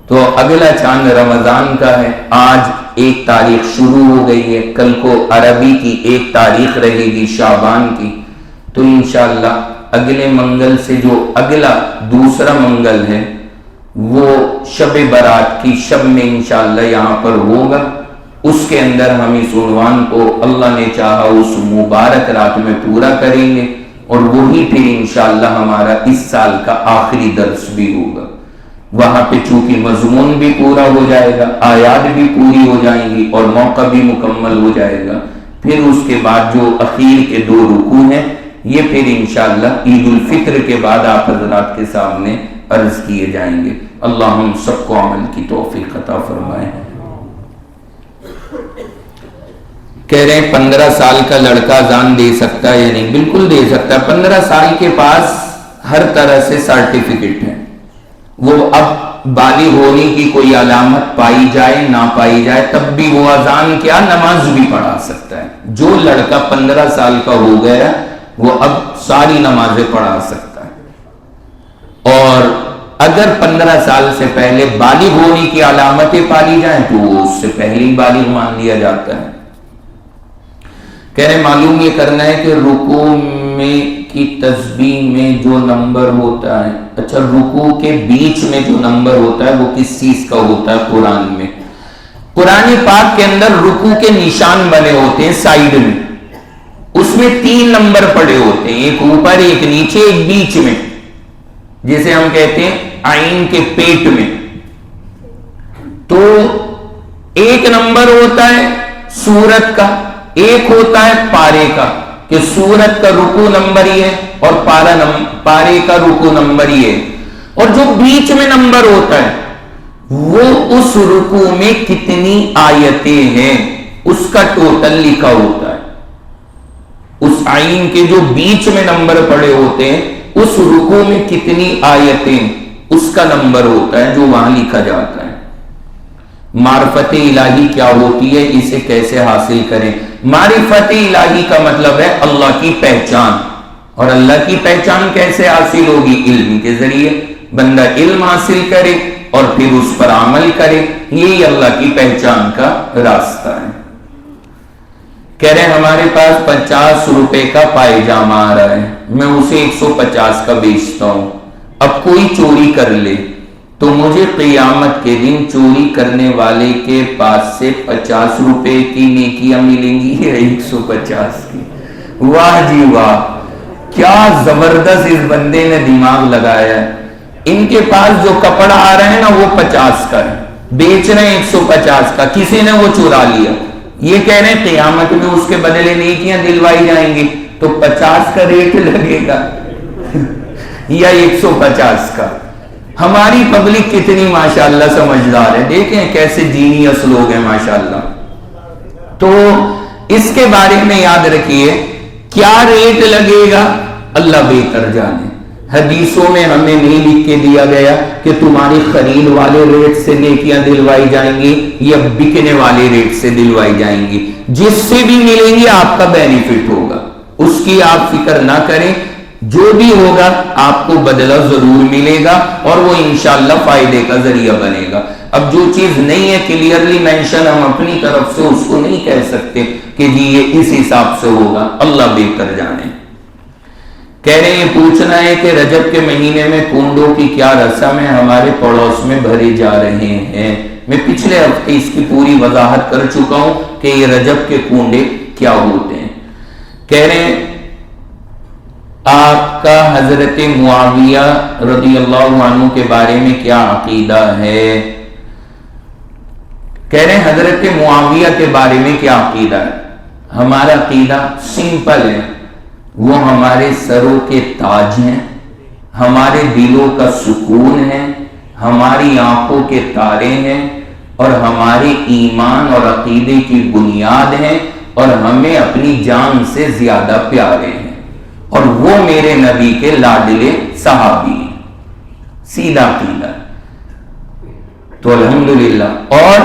[SPEAKER 1] تو اگلا چاند رمضان کا ہے. آج 1 تاریخ شروع ہو گئی ہے، کل کو عربی کی 1 تاریخ رہے گی شعبان کی. تو انشاءاللہ اگلے منگل سے جو اگلا دوسرا منگل ہے وہ شب برات کی شب میں انشاءاللہ یہاں پر ہوگا. اس کے اندر ہم اس عنوان کو اللہ نے چاہا اس مبارک رات میں پورا کریں گے اور وہی پھر انشاءاللہ ہمارا اس سال کا آخری درس بھی ہوگا. وہاں پہ چونکہ مضمون بھی پورا ہو جائے گا، آیات بھی پوری ہو جائیں گی اور موقع بھی مکمل ہو جائے گا. پھر اس کے بعد جو اخیر کے 2 رکوع ہیں یہ پھر انشاءاللہ عید الفطر کے بعد آپ حضرات کے سامنے عرض کیے جائیں گے. اللہ ہم سب کو عمل کی توفیق عطا فرمائے. کہہ رہے ہیں 15 سال کا لڑکا اذان دے سکتا ہے یا نہیں؟ بالکل دے سکتا ہے. 15 سال کے پاس ہر طرح سے سرٹیفکیٹ ہے. وہ اب بالغ ہونے کی کوئی علامت پائی جائے نہ پائی جائے تب بھی وہ اذان کیا نماز بھی پڑھا سکتا ہے. جو لڑکا 15 سال کا ہو گیا وہ اب ساری نمازیں پڑھا سکتا ہے. اور اگر 15 سال سے پہلے بالغ ہونے کی علامتیں پائی جائیں تو وہ اس سے پہلے ہی بالغ مان لیا جاتا ہے. کہہ رہے معلوم یہ کرنا ہے کہ رکوع میں کی تسبیح میں جو نمبر ہوتا ہے، اچھا رکوع کے بیچ میں جو نمبر ہوتا ہے وہ کس چیز کا ہوتا ہے؟ قرآن میں، قرآن پاک کے اندر رکوع کے نشان بنے ہوتے ہیں سائیڈ میں، اس میں 3 نمبر پڑے ہوتے ہیں، ایک اوپر ایک نیچے ایک بیچ میں، جسے ہم کہتے ہیں عین کے پیٹ میں. تو ایک نمبر ہوتا ہے سورت کا، ایک ہوتا ہے پارے کا، کہ سورت کا رکوع نمبر یہ ہے اور پارے کا رکوع نمبر یہ ہے. اور جو بیچ میں نمبر ہوتا ہے وہ اس رکوع میں کتنی آیتیں ہیں اس کا ٹوٹل لکھا ہوتا ہے. اس عین کے جو بیچ میں نمبر پڑے ہوتے ہیں اس رکوع میں کتنی آیتیں اس کا نمبر ہوتا ہے جو وہاں لکھا جاتا ہے. معرفت الہی کیا ہوتی ہے، اسے کیسے حاصل کریں؟ معرفت الہی کا مطلب ہے اللہ کی پہچان. اور اللہ کی پہچان کیسے حاصل ہوگی؟ علم کے ذریعے. بندہ علم حاصل کرے اور پھر اس پر عمل کرے، یہی اللہ کی پہچان کا راستہ ہے۔ کہہ رہے ہمارے پاس 50 روپے کا پائجامہ آ رہا ہے، میں اسے 150 کا بیچتا ہوں، اب کوئی چوری کر لے تو مجھے قیامت کے دن چوری کرنے والے کے پاس سے 50 روپے کی نیکیاں ملیں گی یا 150 کی؟ واہ جی واہ، کیا زبردست اس بندے نے دماغ لگایا ہے۔ ان کے پاس جو کپڑا آ رہا ہے نا وہ 50 کا ہے، بیچ رہے ہیں 150 کا، کسی نے وہ چورا لیا، یہ کہہ رہے ہیں قیامت میں اس کے بدلے نیکیاں دلوائی جائیں گی، تو 50 کا ریٹ لگے گا یا 150 کا؟ ہماری پبلک کتنی ماشاءاللہ سمجھدار ہے، دیکھیں کیسے جینیس لوگ ہیں ماشاءاللہ۔ تو اس کے بارے میں یاد رکھیے، کیا ریٹ لگے گا اللہ بہتر جانے۔ حدیثوں میں ہمیں نہیں لکھ کے دیا گیا کہ تمہاری خرید والے ریٹ سے نیکیاں دلوائی جائیں گی یا بکنے والے ریٹ سے دلوائی جائیں گی، جس سے بھی ملیں گی آپ کا بینیفٹ ہوگا، اس کی آپ فکر نہ کریں، جو بھی ہوگا آپ کو بدلہ ضرور ملے گا اور وہ انشاءاللہ فائدے کا ذریعہ بنے گا۔ اب جو چیز نہیں ہے کلیئرلی مینشن، ہم اپنی طرف سے اس کو نہیں کہہ سکتے کہ جی یہ اس حساب سے ہوگا، اللہ بہتر جانے۔ کہہ رہے ہیں یہ پوچھنا ہے کہ رجب کے مہینے میں کنڈوں کی کیا رسم ہے، ہمارے پڑوس میں بھرے جا رہے ہیں۔ میں پچھلے ہفتے اس کی پوری وضاحت کر چکا ہوں کہ یہ رجب کے کنڈے کیا ہوتے ہیں۔ کہہ رہے ہیں آپ کا حضرت معاویہ رضی اللہ عنہ کے بارے میں کیا عقیدہ ہے؟ کہہ رہے ہیں حضرت معاویہ کے بارے میں کیا عقیدہ ہے؟ ہمارا عقیدہ سمپل ہے، وہ ہمارے سروں کے تاج ہیں، ہمارے دلوں کا سکون ہے، ہماری آنکھوں کے تارے ہیں اور ہمارے ایمان اور عقیدے کی بنیاد ہیں، اور ہمیں اپنی جان سے زیادہ پیارے ہیں، اور وہ میرے نبی کے لاڈلے صحابی ہیں۔ سیدھا عقیدہ۔ تو الحمدللہ، اور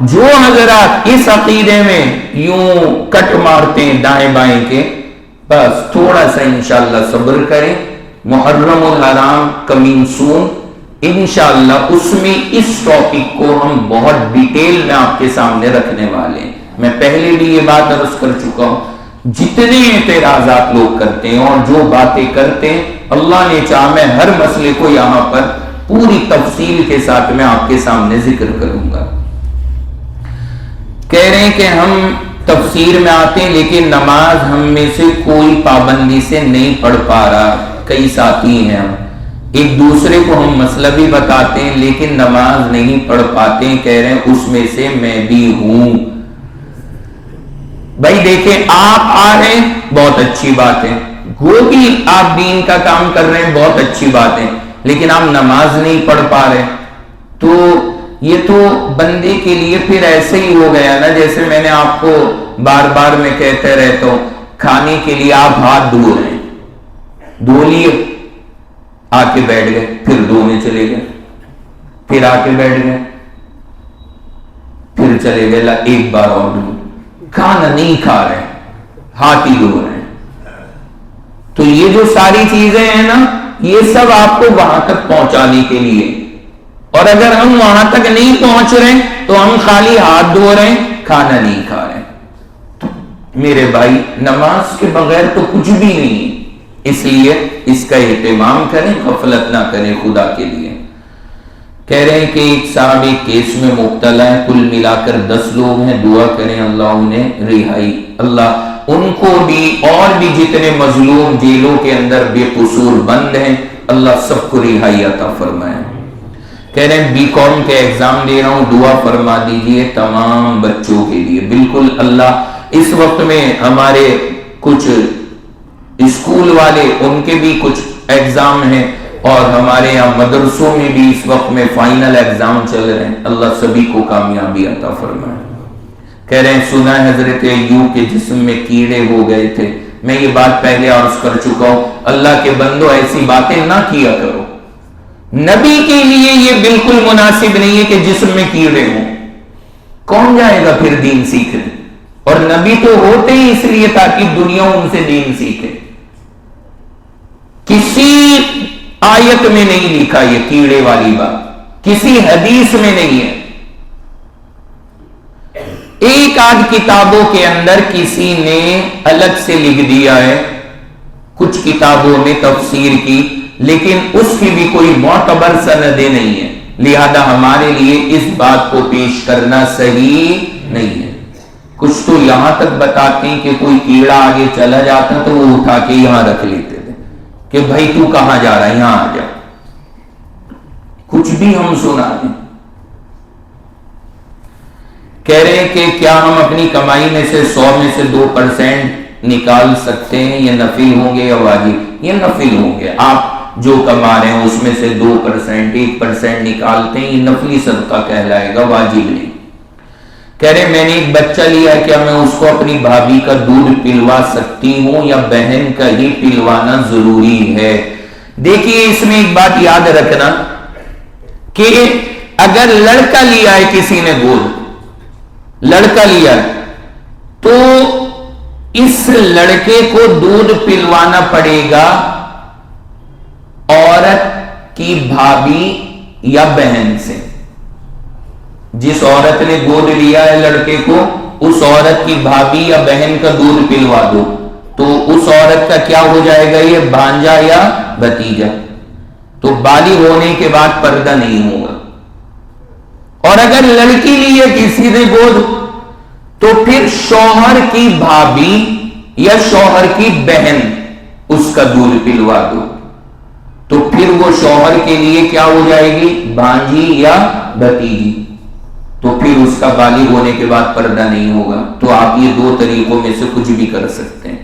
[SPEAKER 1] جو حضرات اس عقیدے میں یوں کٹ مارتے ہیں دائیں بائیں کے، بس تھوڑا سا انشاءاللہ صبر کریں، محرم الحرام کمنگ سون، انشاءاللہ اس میں اس ٹاپک کو ہم بہت ڈیٹیل میں آپ کے سامنے رکھنے والے ہیں۔ میں پہلے بھی یہ بات عرض کر چکا ہوں، جتنے اعتراضات لوگ کرتے ہیں اور جو باتیں کرتے ہیں، اللہ نے چاہا میں ہر مسئلے کو یہاں پر پوری تفصیل کے ساتھ میں آپ کے سامنے ذکر کروں گا۔ کہہ رہے ہیں کہ ہم تفسیر میں آتے ہیں لیکن نماز ہم میں سے کوئی پابندی سے نہیں پڑھ پا رہا، کئی ساتھی ہیں ہم، ایک دوسرے کو ہم مسئلہ بھی بتاتے ہیں لیکن نماز نہیں پڑھ پاتے ہیں، کہہ رہے ہیں اس میں سے میں بھی ہوں۔ بھائی دیکھیں، آپ آ رہے ہیں بہت اچھی بات ہے، وہ بھی آپ دین کا کام کر رہے ہیں بہت اچھی بات ہے، لیکن آپ نماز نہیں پڑھ پا رہے، تو یہ تو بندے کے لیے پھر ایسے ہی ہو گیا نا، جیسے میں نے آپ کو بار بار میں کہتے رہتا ہوں، کھانے کے لیے آپ ہاتھ دھو رہے ہیں، دھو لیے، آ کے بیٹھ گئے، پھر دھونے چلے گئے، پھر آ کے بیٹھ گئے، پھر چلے گئے ایک بار اور دھو، کھانا نہیں کھا رہے، ہاتھ ہی دھو رہے ہیں۔ تو یہ جو ساری چیزیں ہیں نا، یہ سب آپ کو وہاں تک پہنچانے کے لیے، اور اگر ہم وہاں تک نہیں پہنچ رہے تو ہم خالی ہاتھ دھو رہے ہیں، کھانا نہیں کھا رہے۔ تو میرے بھائی، نماز کے بغیر تو کچھ بھی نہیں، اس لیے اس کا اہتمام کریں، غفلت نہ کریں خدا کے لیے۔ کہہ رہے ہیں کہ ایک صاحب ایک کیس میں مبتلا ہے، کل ملا کر 10 لوگ ہیں، دعا کریں اللہ انہیں رہائی، اللہ ان کو بھی اور بھی جتنے مظلوم جیلوں کے اندر بے قصور بند ہیں، اللہ سب کو رہائی عطا فرمائے۔ کہہ رہے ہیں B.Com کے ایگزام دے رہا ہوں، دعا فرما دیجئے تمام بچوں کے لیے۔ بالکل، اللہ اس وقت میں ہمارے کچھ اسکول والے ان کے بھی کچھ ایگزام ہیں، اور ہمارے یہاں مدرسوں میں بھی اس وقت میں فائنل ایگزام چل رہے ہیں، اللہ سبھی کو کامیابی عطا فرمائے۔ کہہ رہے ہیں سنا ہے حضرت ایوب کے جسم میں کیڑے ہو گئے تھے، میں یہ بات پہلے عرض کر چکا ہوں، اللہ کے بندو ایسی باتیں نہ کیا کرو، نبی کے لیے یہ بالکل مناسب نہیں ہے کہ جسم میں کیڑے ہوں، کون جائے گا پھر دین سیکھنے؟ اور نبی تو ہوتے ہی اس لیے تاکہ دنیا ان سے دین سیکھے۔ کسی آیت میں نہیں لکھا یہ کیڑے والی بات، کسی حدیث میں نہیں ہے. ایک آدھ کتابوں کے اندر کسی نے الگ سے لکھ دیا ہے، کچھ کتابوں میں تفسیر کی، لیکن اس کی بھی کوئی معتبر سندیں نہیں ہے. لہذا ہمارے لیے اس بات کو پیش کرنا صحیح نہیں ہے. کچھ تو یہاں تک بتاتے ہیں کہ کوئی کیڑا آگے چلا جاتا تو وہ اٹھا کے یہاں رکھ لیتے تھے کہ بھائی تو کہاں جا رہا ہے، یہاں آ جا. کچھ بھی ہم سنا دیں. کہہ رہے ہیں کہ کیا ہم اپنی کمائی میں سے 100 میں سے 2% نکال سکتے ہیں، یہ نفل ہوں گے یا واجب؟ یہ نفل ہوں گے. آپ جو کما رہے ہیں اس میں سے 2% 1% نکالتے ہیں، یہ نفلی صدقہ کہلائے گا، واجب نہیں. کہہ رہے میں نے ایک بچہ لیا ہے، کیا میں اس کو اپنی بھابھی کا دودھ پلوا سکتی ہوں یا بہن کا ہی پلوانا ضروری ہے؟ دیکھیے اس میں ایک بات یاد رکھنا کہ اگر لڑکا لیا ہے کسی نے گود، لڑکا لیا ہے تو اس لڑکے کو دودھ پلوانا پڑے گا عورت کی بھابھی یا بہن سے. جس عورت نے گود لیا ہے لڑکے کو، اس عورت کی بھابھی یا بہن کا دودھ پلوا دو تو اس عورت کا کیا ہو جائے گا؟ یہ بھانجا یا بھتیجا. تو بالغ ہونے کے بعد پردہ نہیں ہوگا. اور اگر لڑکی لی ہے کسی نے گود تو پھر شوہر کی بھابھی یا شوہر کی بہن اس کا دودھ پلوا دو تو پھر وہ شوہر کے لیے کیا ہو جائے گی؟ بھانجی یا بھتیجی. تو پھر اس کا بالغ ہونے کے بعد پردہ نہیں ہوگا. تو آپ یہ 2 طریقوں میں سے کچھ بھی کر سکتے ہیں.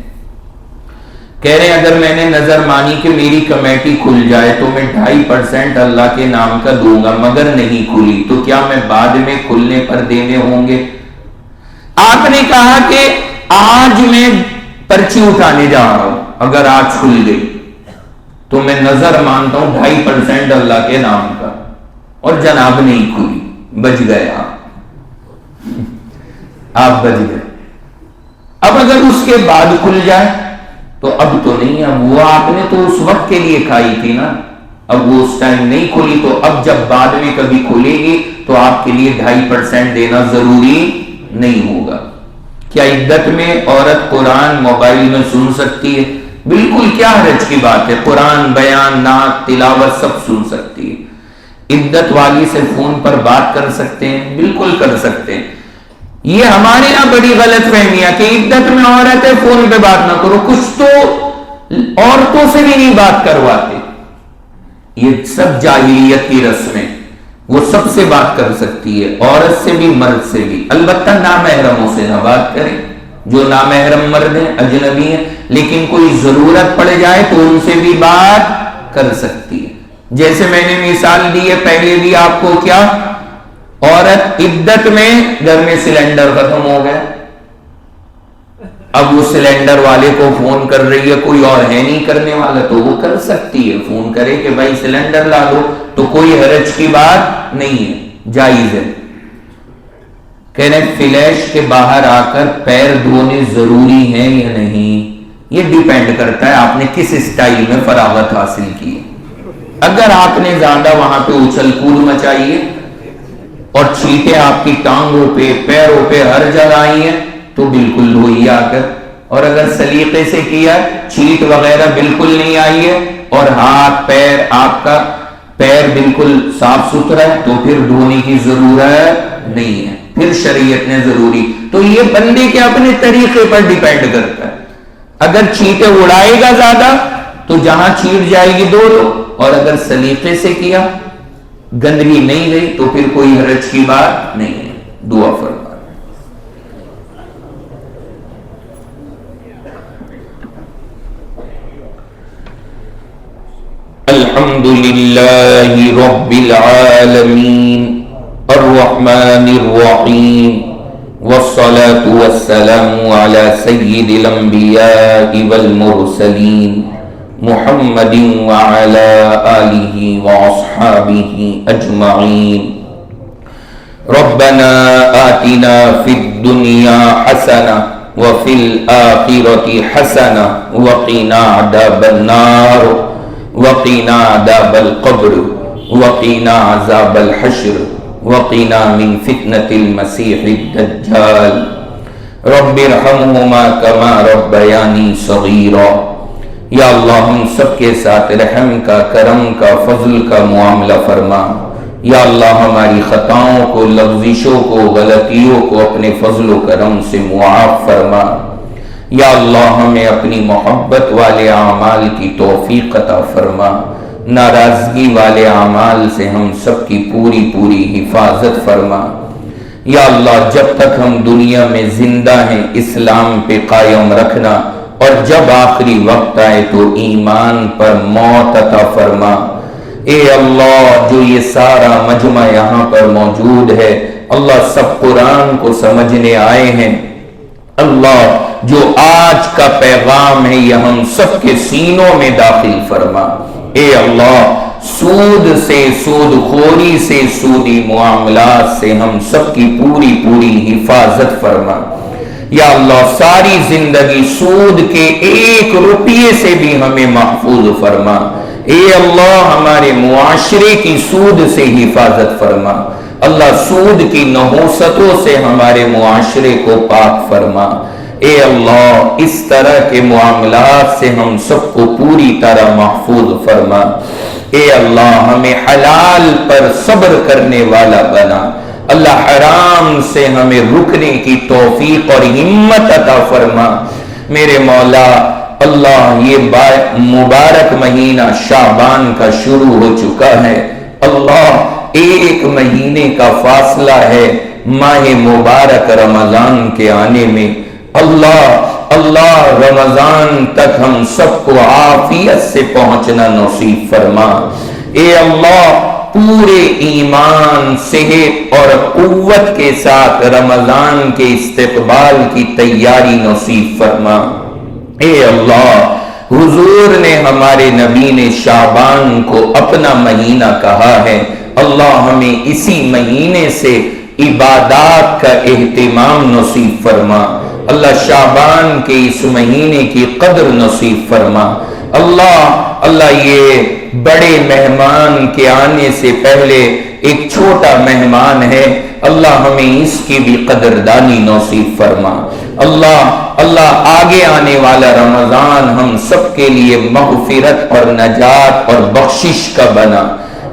[SPEAKER 1] کہہ رہے ہیں اگر میں نے نظر مانی کہ میری کمیٹی کھل جائے تو میں 2.5% اللہ کے نام کا دوں گا، مگر نہیں کھلی تو کیا میں بعد میں کھلنے پر دینے ہوں گے؟ آپ نے کہا کہ آج میں پرچی اٹھانے جا رہا ہوں، اگر آج کھل گئی تو میں نظر مانتا ہوں 2.5% اللہ کے نام کا، اور جناب نہیں کھلی، بچ گئے آپ بچ گئے. اب اگر اس کے بعد کھل جائے تو اب تو نہیں، اب وہ آپ نے تو اس وقت کے لیے کھائی تھی نا، اب وہ اس ٹائم نہیں کھلی تو اب جب بعد میں کبھی کھلے گی تو آپ کے لیے 2.5% دینا ضروری نہیں ہوگا. کیا عدت میں عورت قرآن موبائل میں سن سکتی ہے؟ بالکل، کیا حرج کی بات ہے، قرآن بیان نعت تلاوت سب سن سکتی ہے. عدت والی سے فون پر بات کر سکتے ہیں؟ بالکل کر سکتے ہیں. یہ ہمارے یہاں بڑی غلط فہمی ہے کہ عدت میں عورت ہے فون پہ بات نہ کرو. کچھ تو عورتوں سے بھی نہیں بات کرواتے. یہ سب جاہلیت کی رسمیں، وہ سب سے بات کر سکتی ہے، عورت سے بھی مرد سے بھی. البتہ نامحرموں سے نہ بات کریں، جو نامحرم مرد ہیں اجنبی ہیں، لیکن کوئی ضرورت پڑ جائے تو ان سے بھی بات کر سکتی ہے. جیسے میں نے مثال دی ہے پہلے بھی آپ کو، کیا عورت عدت میں گھر میں سلنڈر ختم ہو گیا، اب وہ سلنڈر والے کو فون کر رہی ہے، کوئی اور ہے نہیں کرنے والا تو وہ کر سکتی ہے، فون کرے کہ بھائی سلنڈر لا دو، تو کوئی حرج کی بات نہیں ہے، جائز ہے. کہہ رہے فلیش کے باہر آ کر پیر دھونے ضروری ہیں یا نہیں؟ یہ ڈیپینڈ کرتا ہے آپ نے کس اسٹائل میں فراغت حاصل کی ہے. اگر آپ نے زیادہ وہاں پہ اچھل کود مچائی ہے اور چھینٹیں آپ کی ٹانگوں پہ پیروں پہ ہر جگہ آئی ہیں تو بالکل دھوئیے آ کر. اور اگر سلیقے سے کیا چھینٹ وغیرہ بالکل نہیں آئی ہے اور ہاتھ پیر آپ کا پیر بالکل صاف ستھرا ہے تو پھر دھونے کی ضرورت نہیں ہے، پھر شریعت نے ضروری. تو یہ بندے کے اپنے طریقے پر ڈیپینڈ کرتا ہے. اگر چھینٹیں اڑائے گا زیادہ تو جہاں چھینٹ جائے گی دھو لو، اور اگر سلیقے سے کیا گندگی نہیں گئی تو پھر کوئی حرج کی بات نہیں ہے. دعا فرما. الحمد للہ رب العالمین الرحمن الرحیم والصلاة والسلام على سید الانبیاء والمرسلین محمد وعلى آلہ واصحابہ اجمعین. ربنا آتنا فی الدنیا حسنہ وفی الآخرة حسنہ وقنا عذاب النار. وقنا عذاب القبر وقنا عذاب الحشر وقنا من فتنة المسيح الدجال رب ارحمہما کما ربیانی صغیرا۔ یا اللہ ہم سب کے ساتھ رحم کا، کرم کا، فضل کا معاملہ فرما۔ یا اللہ ہماری خطاؤں کو، لغزشوں کو، غلطیوں کو اپنے فضل و کرم سے معاف فرما۔ یا اللہ ہمیں اپنی محبت والے اعمال کی توفیق عطا فرما، ناراضگی والے اعمال سے ہم سب کی پوری پوری حفاظت فرما۔ یا اللہ جب تک ہم دنیا میں زندہ ہیں اسلام پہ قائم رکھنا، اور جب آخری وقت آئے تو ایمان پر موت عطا فرما۔ اے اللہ جو یہ سارا مجمع یہاں پر موجود ہے، اللہ سب قرآن کو سمجھنے آئے ہیں، اللہ جو آج کا پیغام ہے یہ ہم سب کے سینوں میں داخل فرما۔ اے اللہ سود سے، سود خوری سے، سودی معاملات سے ہم سب کی پوری پوری حفاظت فرما۔ یا اللہ ساری زندگی سود کے 1 روپیے سے بھی ہمیں محفوظ فرما۔ اے اللہ ہمارے معاشرے کی سود سے حفاظت فرما۔ اللہ سود کی نحوستوں سے ہمارے معاشرے کو پاک فرما۔ اے اللہ اس طرح کے معاملات سے ہم سب کو پوری طرح محفوظ فرما۔ اے اللہ ہمیں حلال پر صبر کرنے والا بنا۔ اللہ حرام سے ہمیں رکنے کی توفیق اور ہمت عطا فرما۔ میرے مولا اللہ یہ مبارک مہینہ شعبان کا شروع ہو چکا ہے، اللہ 1 مہینے کا فاصلہ ہے ماہ مبارک رمضان کے آنے میں۔ اللہ رمضان تک ہم سب کو عافیت سے پہنچنا نصیب فرما۔ اے اللہ پورے ایمان، صحت اور قوت کے ساتھ رمضان کے استقبال کی تیاری نصیب فرما۔ اے اللہ حضور نے، ہمارے نبی نے شعبان کو اپنا مہینہ کہا ہے، اللہ ہمیں اسی مہینے سے عبادات کا اہتمام نصیب فرما۔ اللہ شعبان کے اس مہینے کی قدر نصیب فرما۔ اللہ یہ بڑے مہمان کے آنے سے پہلے ایک چھوٹا مہمان ہے، اللہ ہمیں اس کی بھی قدردانی نصیب فرما۔ اللہ آگے آنے والا رمضان ہم سب کے لیے مغفرت اور نجات اور بخشش کا بنا۔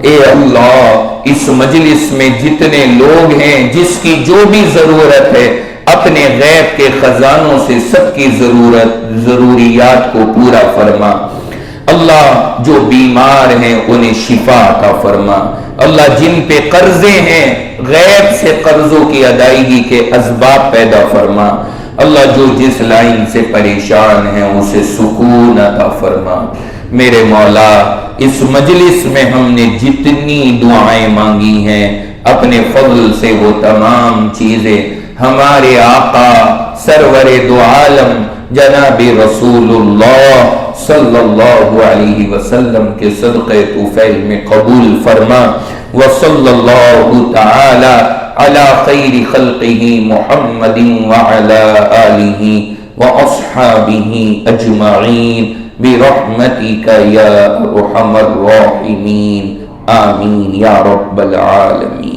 [SPEAKER 1] اے اللہ اس مجلس میں جتنے لوگ ہیں جس کی جو بھی ضرورت ہے، اپنے غیب کے خزانوں سے سب کی ضروریات کو پورا فرما۔ اللہ جو بیمار ہیں انہیں شفا عطا فرما۔ اللہ جن پہ قرضے ہیں غیب سے قرضوں کی ادائیگی کے اسباب پیدا فرما۔ اللہ جو جس لائن سے پریشان ہیں اسے سکون عطا فرما۔ میرے مولا اس مجلس میں ہم نے جتنی دعائیں مانگی ہیں، اپنے فضل سے وہ تمام چیزیں ہمارے آقا سرور دو عالم جناب رسول اللہ صلی اللہ علیہ وسلم کے صدقے طفیل میں قبول فرما۔ وصلی اللہ تعالی علی خیر خلقہ محمد وعلی آلہ واصحابہ اجمعین برحمتک یا ارحم الراحمین، آمین یا رب العالمین۔